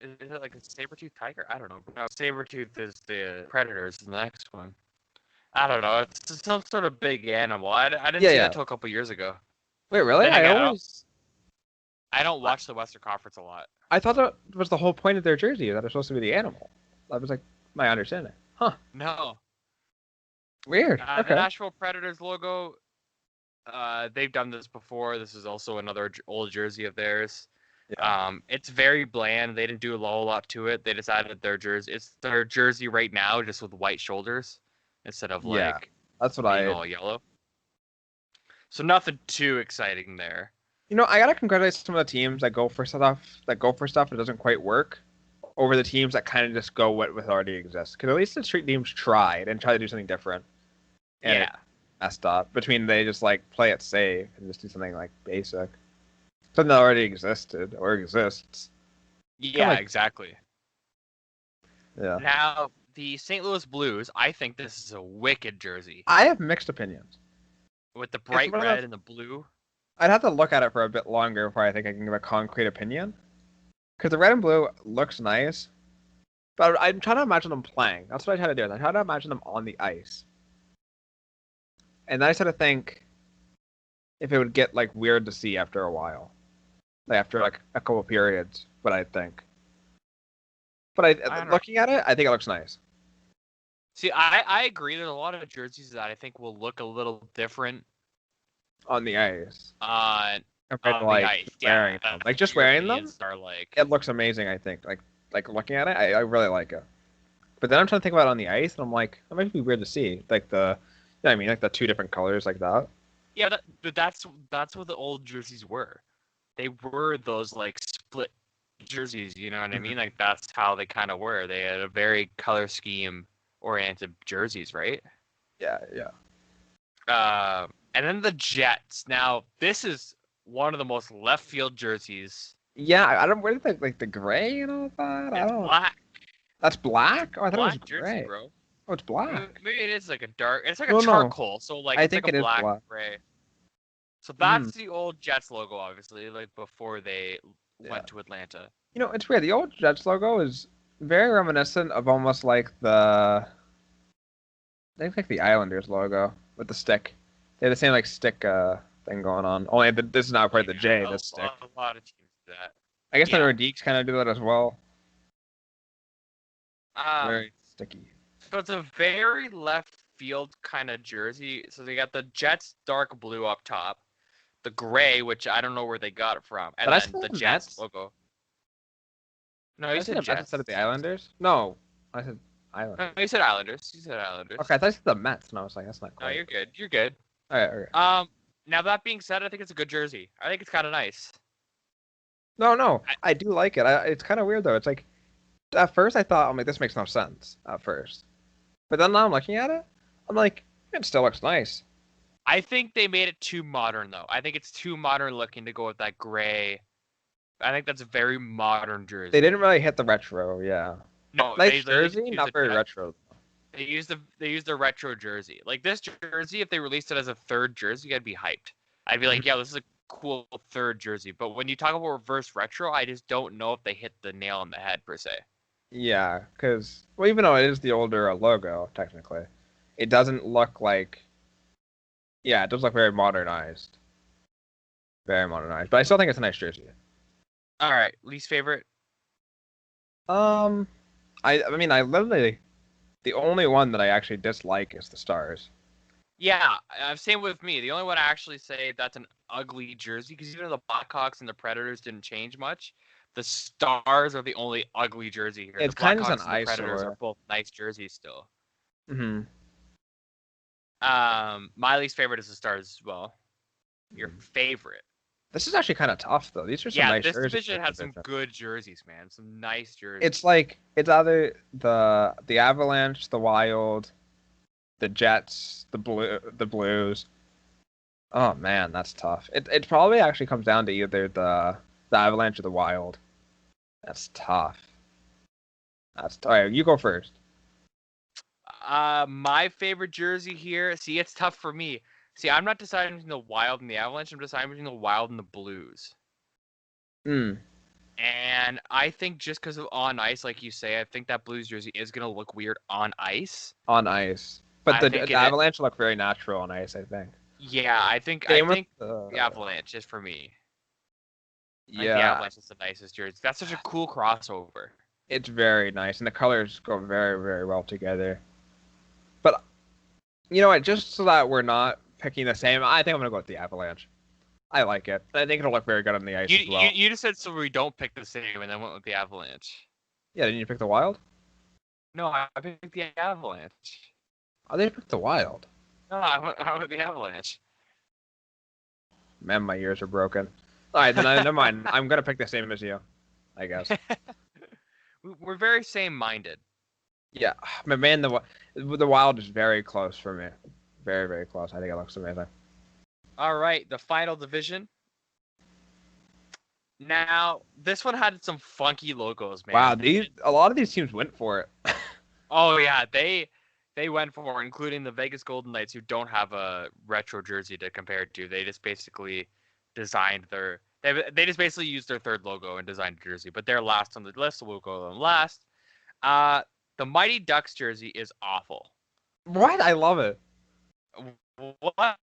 is it like a saber-tooth tiger? I don't know. No, saber-tooth is the predators in the next one. I don't know. It's some sort of big animal. I didn't Yeah, see yeah. that until a couple years ago. Wait, really? Then again, I I don't watch the Western Conference a lot. I thought that was the whole point of their jersey, that they're supposed to be the animal. That was like my understanding. Huh. No. Weird. The Okay. Nashville Predators logo, they've done this before. This is also another old jersey of theirs. Yeah. It's very bland. They didn't do a whole lot to it. They decided it's their jersey right now, just with white shoulders instead of Yeah. like That's what being I. all yellow. So nothing too exciting there. I gotta congratulate some of the teams that go for stuff that doesn't quite work, over the teams that kind of just go with already exists. Because at least the street teams tried and tried to do something different. And Yeah. it messed up. Between they just like play it safe and just do something like basic, something that already existed or exists. Yeah, like- exactly. Yeah. Now, the St. Louis Blues, I think this is a wicked jersey. I have mixed opinions. With the bright one of red the- and the blue. I'd have to look at it for a bit longer before I think I can give a concrete opinion. Because the red and blue looks nice, but I'm trying to imagine them playing. That's what I try to do. I try to imagine them on the ice. And then I sort of think if it would get like weird to see after a while, like after like a couple periods. What I think. But I don't know. looking at it, I think it looks nice. See, I agree. There's a lot of jerseys that I think will look a little different On the ice on compared to the like ice. wearing them. Like just wearing them, Europeans are like, it looks amazing. I think like looking at it, I really like it. But then I'm trying to think about it on the ice, and I'm like, that might be weird to see. Like I mean, like the two different colors like that. yeah, but that's what the old jerseys were. They were those like split jerseys. You know what I mean? Like that's how they kind of were. They had a very color scheme oriented jerseys, right? Yeah, yeah. And then the Jets. Now, this is one of the most left field jerseys. Yeah, I don't. Where did the gray and all that? I It's don't. black. That's black. Oh, I thought Black it was jersey, gray. bro. Oh, it's black. Maybe it is like a dark. It's like a No, no. charcoal. So like I it's think like it a is black black. gray. So that's the old Jets logo, obviously, like before they went to Atlanta. It's weird. The old Jets logo is very reminiscent of almost like I think like the Islanders logo with the stick. They have the same like stick thing going on. Only this is not part of the J. A This stick. lot of teams do that. I guess the yeah. Nordiques kind of do that as well. Very sticky. So it's a very left field kind of jersey. So they got the Jets dark blue up top, the gray, which I don't know where they got it from, and Did I then say the the Jets Mets? logo. No, Did you I say said the Mets Jets. instead of the Islanders? No, I said Islanders. No, you said Islanders. You said Islanders. Okay, I thought I said the Mets, and I was like, that's not No, cool. you're good. You're good. All right, okay. Now that being said, I think it's a good jersey. I think it's kind of nice. No, I do like it. It's kind of weird though. It's like at first I thought, I'm like, this makes no sense at first, but then now I'm looking at it, I'm like, it still looks nice. I think they made it too modern, though. I think it's too modern looking to go with that gray. I think that's a very modern jersey. They didn't really hit the retro, yeah. No, Nice they jersey, used not the very Jet- retro. They used the retro jersey. Like this jersey, if they released it as a third jersey, I'd be hyped. I'd be like, yeah, this is a cool third jersey. But when you talk about reverse retro, I just don't know if they hit the nail on the head per se. Yeah, because well, even though it is the older logo, technically, it doesn't look like. Yeah, it does look very modernized. Very modernized, but I still think it's a nice jersey. All right, least favorite. Um, I mean, I literally the only one that I actually dislike is the stars. Yeah, same with me. The only one I actually say that's an ugly jersey because even though the Blackhawks and the Predators didn't change much, the Stars are the only ugly jersey here. The It's kind of an Blackhawks and the Predators are eyesore. both nice jerseys still. Hmm. My least favorite is the Stars as well. Your favorite? This is actually kind of tough though. These are some Yeah, nice this jerseys. division This had some division. good jerseys, man. Some nice jerseys. It's like it's either the Avalanche, the Wild, the Jets, the Blues. Oh man, that's tough. It probably actually comes down to either the Avalanche or the Wild. That's tough. All right, you go first. My favorite jersey here. See, it's tough for me. See, I'm not deciding between the Wild and the Avalanche. I'm deciding between the Wild and the Blues. Hmm. And I think just because of on ice, like you say, I think that Blues jersey is gonna look weird on ice. On ice, but I the think it. Avalanche look very natural on ice. I think. Yeah, I think Same with the Avalanche is for me. I think the yeah, Avalanche is the nicest jersey. That's such a cool crossover. it's very nice, and the colors go very very well together. But you know what? Just so that we're not picking the same, I think I'm gonna go with the Avalanche. I like it. I think it'll look very good on the ice You as well. you just said so we don't pick the same, and then went with the Avalanche. Yeah, didn't you pick the Wild? No, I picked the Avalanche. Oh, they picked the Wild. No, I went with the Avalanche. Man, my ears are broken. All right, then never mind. I'm gonna pick the same as you, I guess. We're very same-minded. Yeah, but man, the Wild is very close for me. Very very close. I think it looks amazing. All right, the final division. Now, this one had some funky logos, Wow, man. a lot of these teams went for it. Oh yeah, they went for it, including the Vegas Golden Knights, who don't have a retro jersey to compare it to. They just basically designed they just basically used their third logo and designed a jersey, but they're last on the list, so we'll go to them last. The Mighty Ducks jersey is awful. What? I love it. What?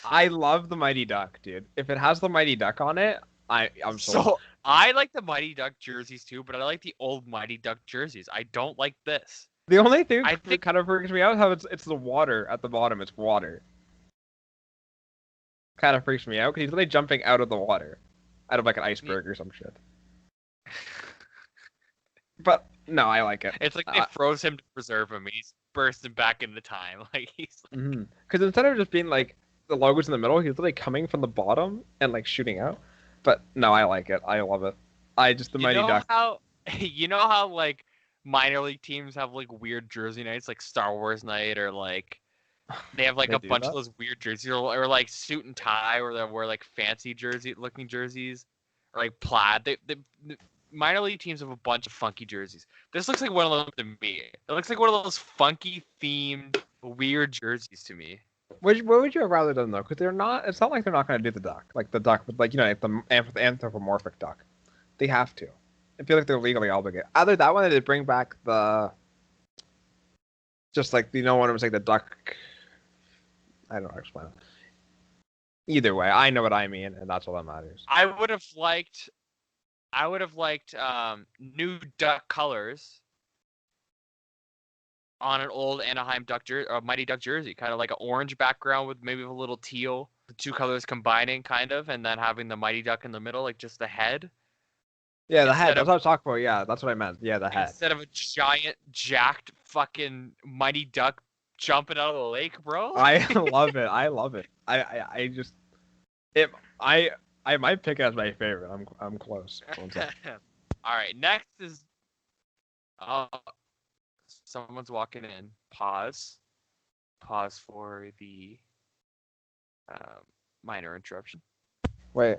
I love the Mighty Duck, dude. If it has the Mighty Duck on it, I'm sold. So I like the Mighty Duck jerseys too, but I like the old Mighty Duck jerseys. I don't like this. The only thing I that think kind of freaks me out is how it's the water at the bottom. It's water. Kind of freaks me out because he's literally jumping out of the water, out of like an iceberg or some shit. But no, I like it. it's like they froze him to preserve him. And he's bursting back into time. Like he's Because instead of just being like the logo's in the middle, he's literally coming from the bottom and like shooting out. But no, I like it. I love it. The Mighty Duck. You know how like minor league teams have like weird jersey nights, like Star Wars night, or like they have like They a do bunch that? of those weird jerseys, or like suit and tie, or they wear like fancy looking jerseys, or like plaid. The minor league teams have a bunch of funky jerseys. This looks like one of them to me. It looks like one of those funky themed weird jerseys to me. What would you have rather done though? Because they're not. It's not like they're not going to do the duck, like the duck, with like like the anthropomorphic duck. They have to. I feel like they're legally obligated. Either that one, or they bring back the. Just like when it was like the duck. I don't know how to explain it. Either way, I know what I mean, and that's all that matters. I would have liked new duck colors on an old Anaheim Duck jersey, or Mighty Duck jersey, kind of like an orange background with maybe a little teal, the two colors combining, kind of, and then having the Mighty Duck in the middle, like just the head. Yeah, the head. That's what I was talking about. Yeah, that's what I meant. Yeah, the head. Instead of a giant, jacked, fucking Mighty Duck jumping out of the lake, bro. I love it. I love it. I just it. I might pick it as my favorite. I'm close. All right, next is someone's walking in. Pause for the minor interruption. Wait,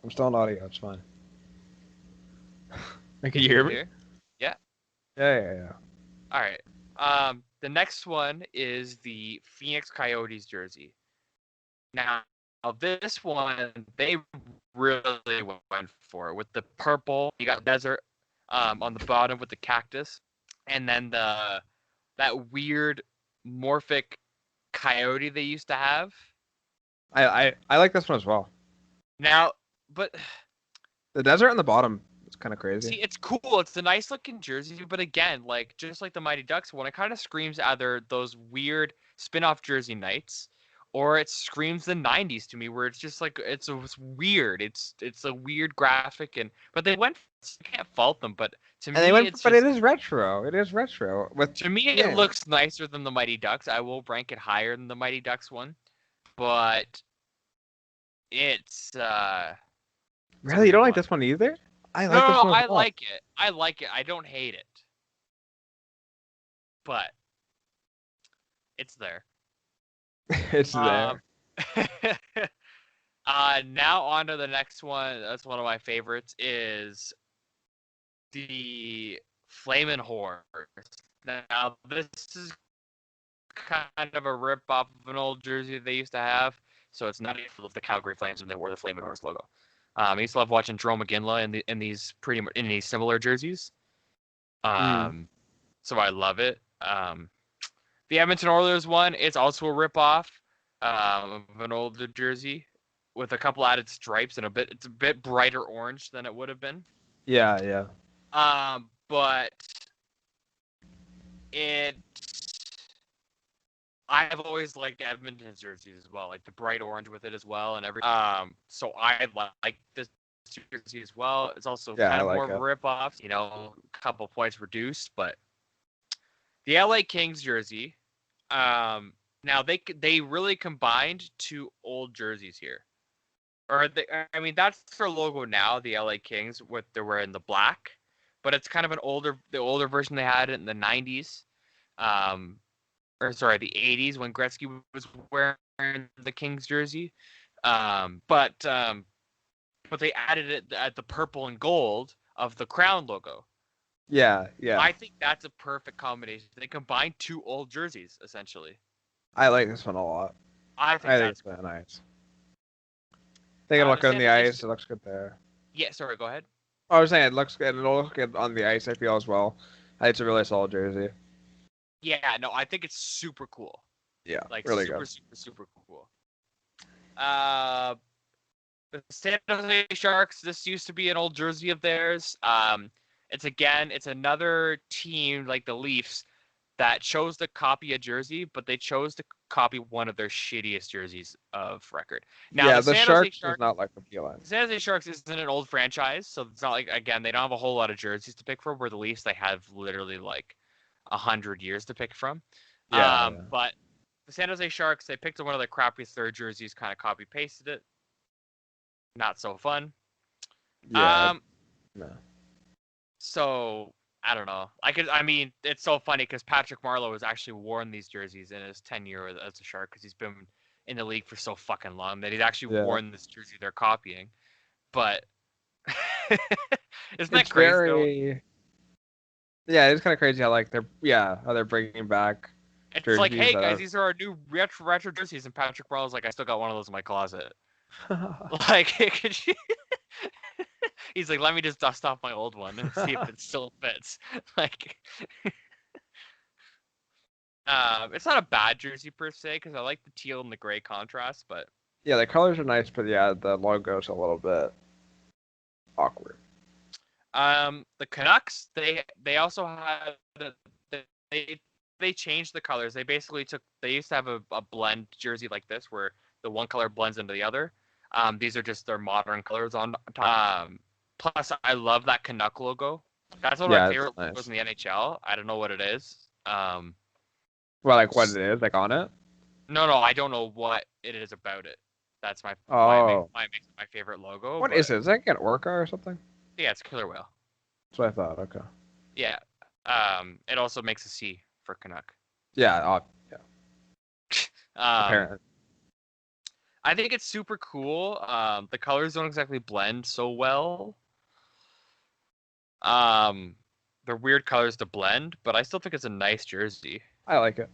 I'm still on audio. It's fine. Can you hear me? Yeah. Yeah. All right. The next one is the Phoenix Coyotes jersey. Now, this one, they really went for it with the purple. You got desert on the bottom with the cactus, and then that weird morphic coyote they used to have. I like this one as well. Now, but The desert on the bottom is kind of crazy. see, it's cool. It's a nice looking jersey, but again, like just like the Mighty Ducks one, it kind of screams either those weird spin-off jersey nights, or it screams the '90s to me, where it's just like it's weird. It's a weird graphic, but they went. I can't fault them, but to And they me, went, it's but just it is retro. It is retro. With to me yeah. it looks nicer than the Mighty Ducks. I will rank it higher than the Mighty Ducks one, but it's Really, you don't like this one either? I like this one. I like it. I like it. I don't hate it. But it's there. It's there. Now on to the next one. That's one of my favorites. Is the Flamin' Horse. Now this is kind of a rip off of an old jersey they used to have. So it's not even of the Calgary Flames when they wore the Flamin' Horse logo. I used to love watching Jerome McGinley in these similar jerseys. So I love it. The Edmonton Oilers one, it's also a ripoff of an older jersey with a couple added stripes and it's a bit brighter orange than it would have been. Yeah. But I've always liked Edmonton's jerseys as well, like the bright orange with it as well and everything. So I like this jersey as well. It's also kind of more of a rip-off, a couple points reduced, but the LA Kings jersey, now they really combined two old jerseys here. That's their logo now, the LA Kings, they're wearing the black, but it's kind of the older version they had in the 90s. The 80s when Gretzky was wearing the Kings jersey. But they added it at the purple and gold of the Crown logo. Yeah. I think that's a perfect combination. They combined two old jerseys, essentially. I like this one a lot. I think it's nice. They can look good on the ice. It looks good there. Yeah, sorry, go ahead. I was saying it looks good. It'll look good on the ice, I feel, as well. It's a really solid jersey. Yeah, no, I think it's super cool. Yeah, like really super, good. super cool. The San Jose Sharks. This used to be an old jersey of theirs. It's another team like the Leafs that chose to copy a jersey, but they chose to copy one of their shittiest jerseys of record. Now, the Sharks does not like the PLN. The San Jose Sharks isn't an old franchise, so it's not like, again, they don't have a whole lot of jerseys to pick from, where the Leafs, they have literally like 100 years to pick from. But the San Jose Sharks, they picked one of the crappy third jerseys, kind of copy pasted it. Not so fun. No. So I don't know. It's so funny because Patrick Marleau has actually worn these jerseys in his tenure as a Shark, because he's been in the league for so fucking long that he's actually worn this jersey they're copying. But isn't that crazy? Yeah, it's kind of crazy how they're bringing back. It's like, hey guys, these are our new retro jerseys, and Patrick Marleau's like, I still got one of those in my closet. Like, could you? He's like, let me just dust off my old one and see if it still fits. Like, it's not a bad jersey per se, because I like the teal and the gray contrast, but yeah, the colors are nice, but yeah, the logo's a little bit awkward. The Canucks, they also had they changed the colors. They basically they used to have a blend jersey like this, where the one color blends into the other. These are just their modern colors on top. Plus, I love that Canuck logo. That's one of my favorite logos in the NHL. I don't know what it is. Well, like what it is, like on it? No, I don't know what it is about it. That's why it makes it my favorite logo. What is it? Is that like an orca or something? Yeah, it's killer whale. That's what I thought. Okay. Yeah. It also makes a C for Canuck. Yeah. Apparently. I think it's super cool. The colors don't exactly blend so well. They're weird colors to blend, but I still think it's a nice jersey. I like it.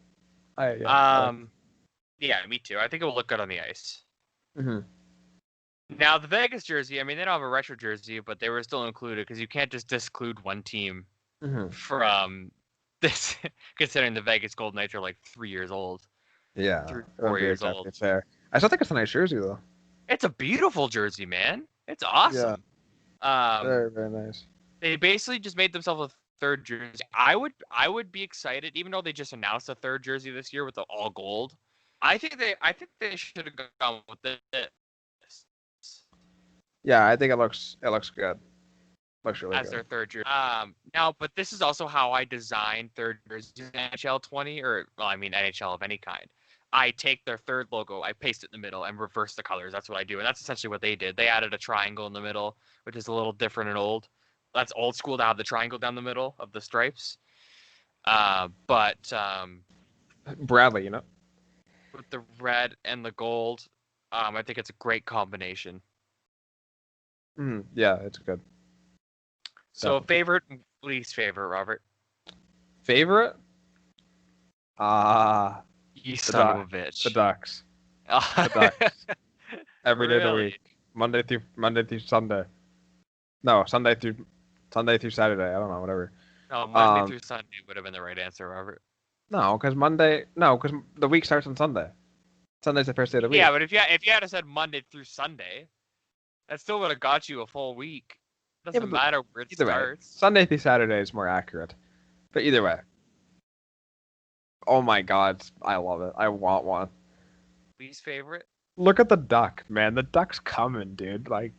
Yeah, me too. I think it will look good on the ice. Mm-hmm. Now the Vegas jersey, I mean, they don't have a retro jersey, but they were still included because you can't just disclude one team Mm-hmm. from this, considering the Vegas Golden Knights are like 3 years old, Yeah, three, it four wouldn't be years old. exactly fair. I still think it's a nice jersey though. It's a beautiful jersey, man. It's Yeah, awesome. very very nice. They basically just made themselves a third jersey. I would be excited, even though they just announced a third jersey this year with the all gold. I think they should have gone with this Yeah, I think it looks good. Looks really as good. their third jersey. Now, but this is also how I design third jerseys in NHL 20, or well, I mean NHL of any kind. I take their third logo, I paste it in the middle, and reverse the colors. That's what I do, and that's essentially what they did. They added a triangle in the middle, which is a little different and old. That's old school to have the triangle down the middle of the stripes. But Bradley, you know. with the red and the gold, I think it's a great combination. Yeah, it's good. So, Definitely. favorite, least favorite, Robert? Favorite? Ah, You the son of a duck. The bitch. Ducks. The Ducks. Every day of the Really? week. Monday through Sunday. No, Sunday through Saturday. I don't know, whatever. No, Monday through Sunday would have been the right answer, Robert. No, because the week starts on Sunday. Sunday's the first day of the week. Yeah, but if you had said Monday through Sunday, that still would have got you a full week. Yeah, Doesn't but matter where it either way, starts. Sunday through Saturday is more accurate. But either way. Oh my God, I love it. I want one. Least favorite? Look at the duck, man. The duck's coming, dude. Like,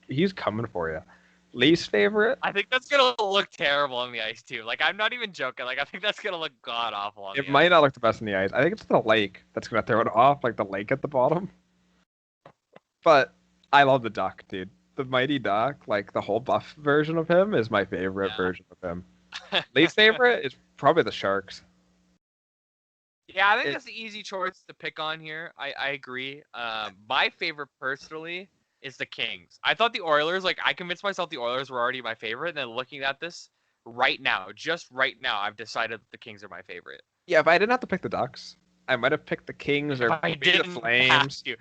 he's coming for you. Least favorite? I think that's gonna look terrible on the ice too. Like, I'm not even joking. Like, I think that's gonna look god awful on It the might ice. not look the best in the ice. I think it's the lake that's gonna throw it off, like the lake at the bottom. But I love the duck, dude. The mighty duck, like the whole buff version of him, is my favorite version of him. Least favorite is probably the sharks. Yeah, I think It, that's the easy choice to pick on here. I agree. My favorite personally is the Kings. I thought the Oilers, like I convinced myself the Oilers were already my favorite, and then looking at this right now, just right now, I've decided that the Kings are my favorite. yeah, if I didn't have to pick the Ducks, I might have picked the Kings or If I maybe the didn't have Flames. to.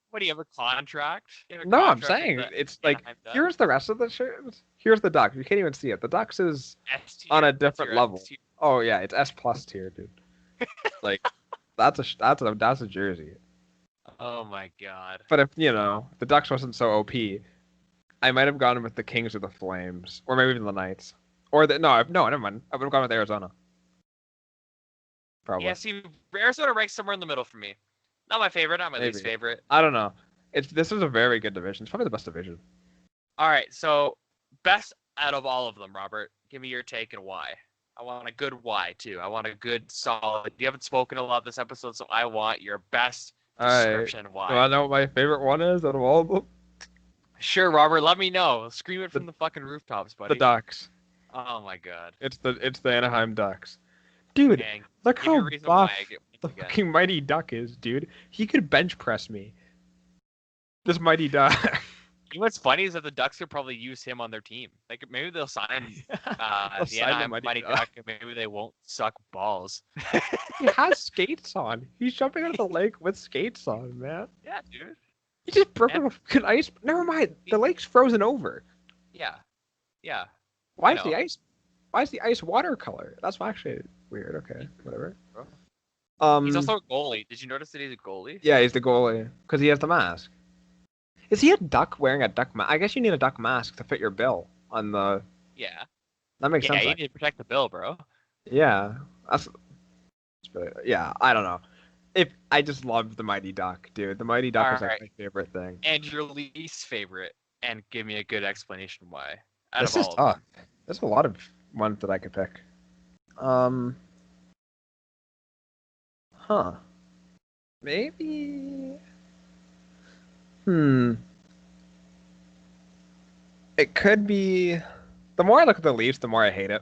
What do you have a contract? You have a No, I'm contract with saying the it's like Anaheim Ducks? here's the rest of the shirts. Here's the Ducks. You can't even see it. The Ducks is S tier? on a That's different your level. S tier. Oh yeah, it's S plus tier, dude. Like that's a jersey. Oh my god. But if the Ducks wasn't so OP, I might have gone with the Kings or the Flames, or maybe even the Knights, or no, never mind. I would have gone with Arizona. Probably. Yeah, see, Arizona ranks somewhere in the middle for me. Not my favorite, not my least Maybe. favorite. I don't know. This is a very good division. It's probably the best division. All right, so best out of all of them, Robert. Give me your take and why. I want a good why too. I want a good solid. You haven't spoken a lot this episode, so I want your best All right. description Do why. I know what my favorite one is out of all of them? Sure, Robert. Let me know. Scream it from the fucking rooftops, buddy. The Ducks. Oh my god. It's the Anaheim Ducks. Dude, Dang. look Give me a how reason buff why I get the again. fucking mighty duck is, dude. He could bench press me. This mighty duck. You know what's funny is that the Ducks could probably use him on their team. Like maybe they'll sign They'll the sign the Anaheim Mighty Mighty Duck. Duck, and maybe they won't suck balls. He has skates on. He's jumping out of the lake with skates on, man. Yeah, dude. He just broke And- a fucking ice. Never mind. The lake's frozen over. Yeah. Yeah. Why I is the know. ice? Why is the ice watercolor? That's actually weird. Okay, whatever. Bro. He's also a goalie. Did you notice that he's a goalie? Yeah, he's the goalie because he has the mask. Is he a duck wearing a duck mask? I guess you need a duck mask to fit your bill on the. Yeah. That makes Yeah, sense. you actually. need to protect the bill, bro. Yeah, yeah. I don't know. If I just love the Mighty Duck, dude. The Mighty Duck is like Alright. my favorite thing. And your least favorite, and give me a good explanation why. Out This of is all of tough. them. There's a lot of ones that I could pick. Huh. Maybe. It could be. The more I look at the Leafs, the more I hate it.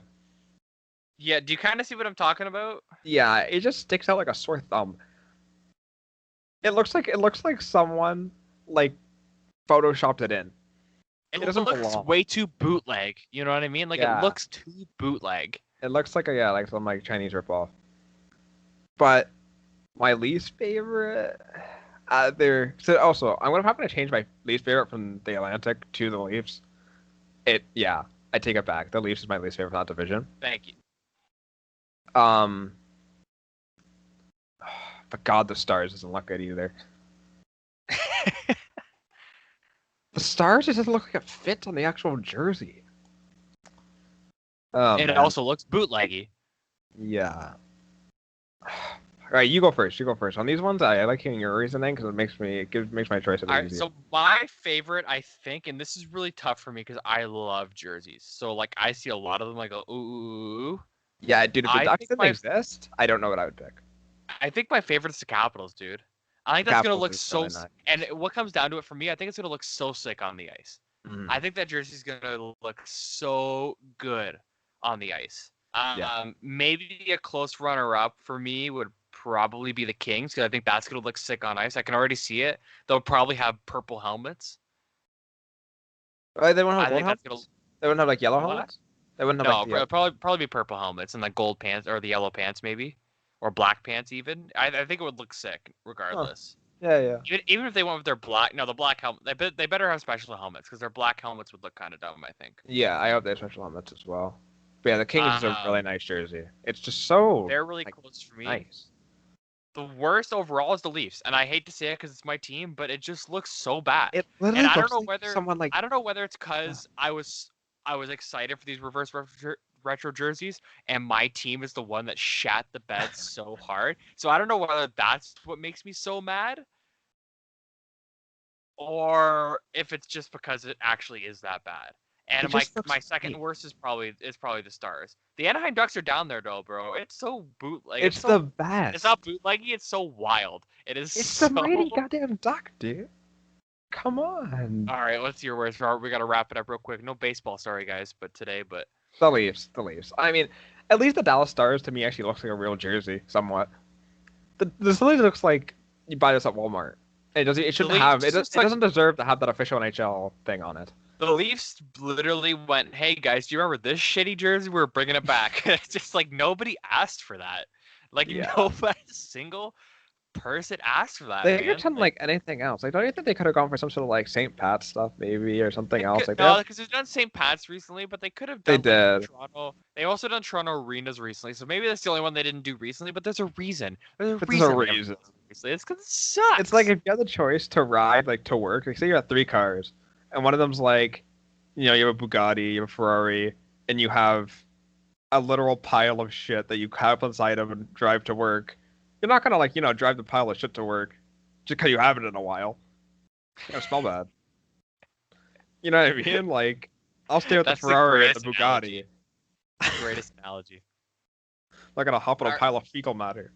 Yeah, do you kind of see what I'm talking about? Yeah, it just sticks out like a sore thumb. It looks like someone like photoshopped it in. It doesn't looks belong. way too bootleg. You know what I mean? Like Yeah. it looks too bootleg. It looks like like some like Chinese ripoff. But my least favorite, They're so also I'm gonna change my least favorite from the Atlantic to the Leafs. I take it back. The Leafs is my least favorite from that division. Thank you. Um, but God, the Stars doesn't look good either. The Stars just doesn't look like it fits on the actual jersey. Oh, And man. it also looks bootleggy. Yeah. All right, you go first. You go first on these ones. I like hearing your reasoning because makes my choice a All bit right, easier. so my favorite, I think, and this is really tough for me because I love jerseys. So like, I see a lot of them. I go, ooh. Yeah, dude. If the I Ducks think didn't exist, I don't know what I would pick. my favorite is the Capitals, dude. I think The that's gonna Capitals look is so. really nice. And what comes down to it for me, I think it's gonna look so sick on the ice. Mm. I think that jersey's gonna look so good on the ice. Yeah. Maybe a close runner-up for me would probably be the Kings because I think that's gonna look sick on ice. I can already see it. They'll probably have purple helmets. They won't have I gold think that's gonna helmets. They wouldn't have like yellow what? helmets. They wouldn't have No, like the. probably be purple helmets and like gold pants or the yellow pants maybe, or black pants even. I think it would look sick Huh. regardless. Yeah. Even if they went with their black, no, the black helmet. They better have special helmets because their black helmets would look kind of dumb. I think. Yeah, I hope they have special helmets as well. But yeah, the Kings is a really Um, nice jersey. It's just so they're really like close for me. nice. The worst overall is the Leafs, and I hate to say it because it's my team, but it just looks so bad. It And literally looks like someone like. I don't know whether it's because I was excited for these retro jerseys, and my team is the one that shat the bed so hard. So I don't know whether that's what makes me so mad, or if it's just because it actually is that bad. It And just looks my second great. worst is probably the Stars. The Anaheim Ducks are down there though, bro. It's so bootleg. It's the best. It's not bootleggy. It's so wild. It is It's so. the mighty goddamn duck, dude. Come on. All right, what's your worst? We gotta wrap it up real quick. No baseball, sorry guys, but today, but The Leafs. The Leafs. I mean, at least the Dallas Stars to me actually looks like a real jersey, somewhat. This literally looks like you buy this at Walmart. It doesn't. It shouldn't Leafs have. It just like doesn't deserve to have that official NHL thing on it. the Leafs literally went, "Hey guys, do you remember this shitty jersey? We're bringing it back." It's just like nobody asked for that. Like Yeah. nobody single person asked for that, They man. could have done like anything else. Like, don't you think they could have gone for some sort of like St. Pat stuff, maybe, or something else? Like, No, because they've done St. Pat's recently, but they could have they done like did. Toronto. They also done Toronto arenas recently, so maybe that's the only one they didn't do recently. But there's a reason. There's a But there's reason. a they haven't reason. done it recently. It's because it sucks. It's like if you had the choice to ride like to work, like say you have 3 cars, and one of them's like, you know, you have a Bugatti, you have a Ferrari, and you have a literal pile of shit that you have inside them and drive to work. You're not gonna like, drive the pile of shit to work just because you haven't in a while. It's gonna smell bad. You know what I mean? Like, I'll stay with the That's the Ferrari and the greatest Bugatti. greatest analogy. Not gonna hop on a Alright. pile of fecal matter.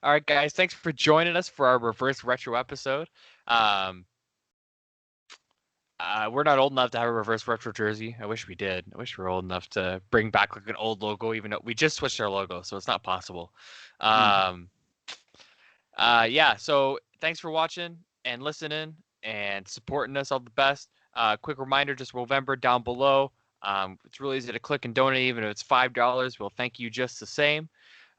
All right, guys, thanks for joining us for our reverse retro episode. We're not old enough to have a reverse retro jersey. I wish we did. I wish we were old enough to bring back like an old logo, even though we just switched our logo, so it's not possible. Yeah. So thanks for watching and listening and supporting us. All the best. Quick reminder, just November down below. It's really easy to click and donate, even if it's $5. We'll thank you just the same.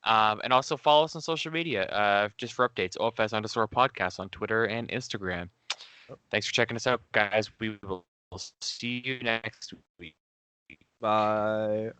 And also follow us on social media just for updates. OFS_podcast on Twitter and Instagram. Thanks for checking us out, guys. We will see you next week. Bye.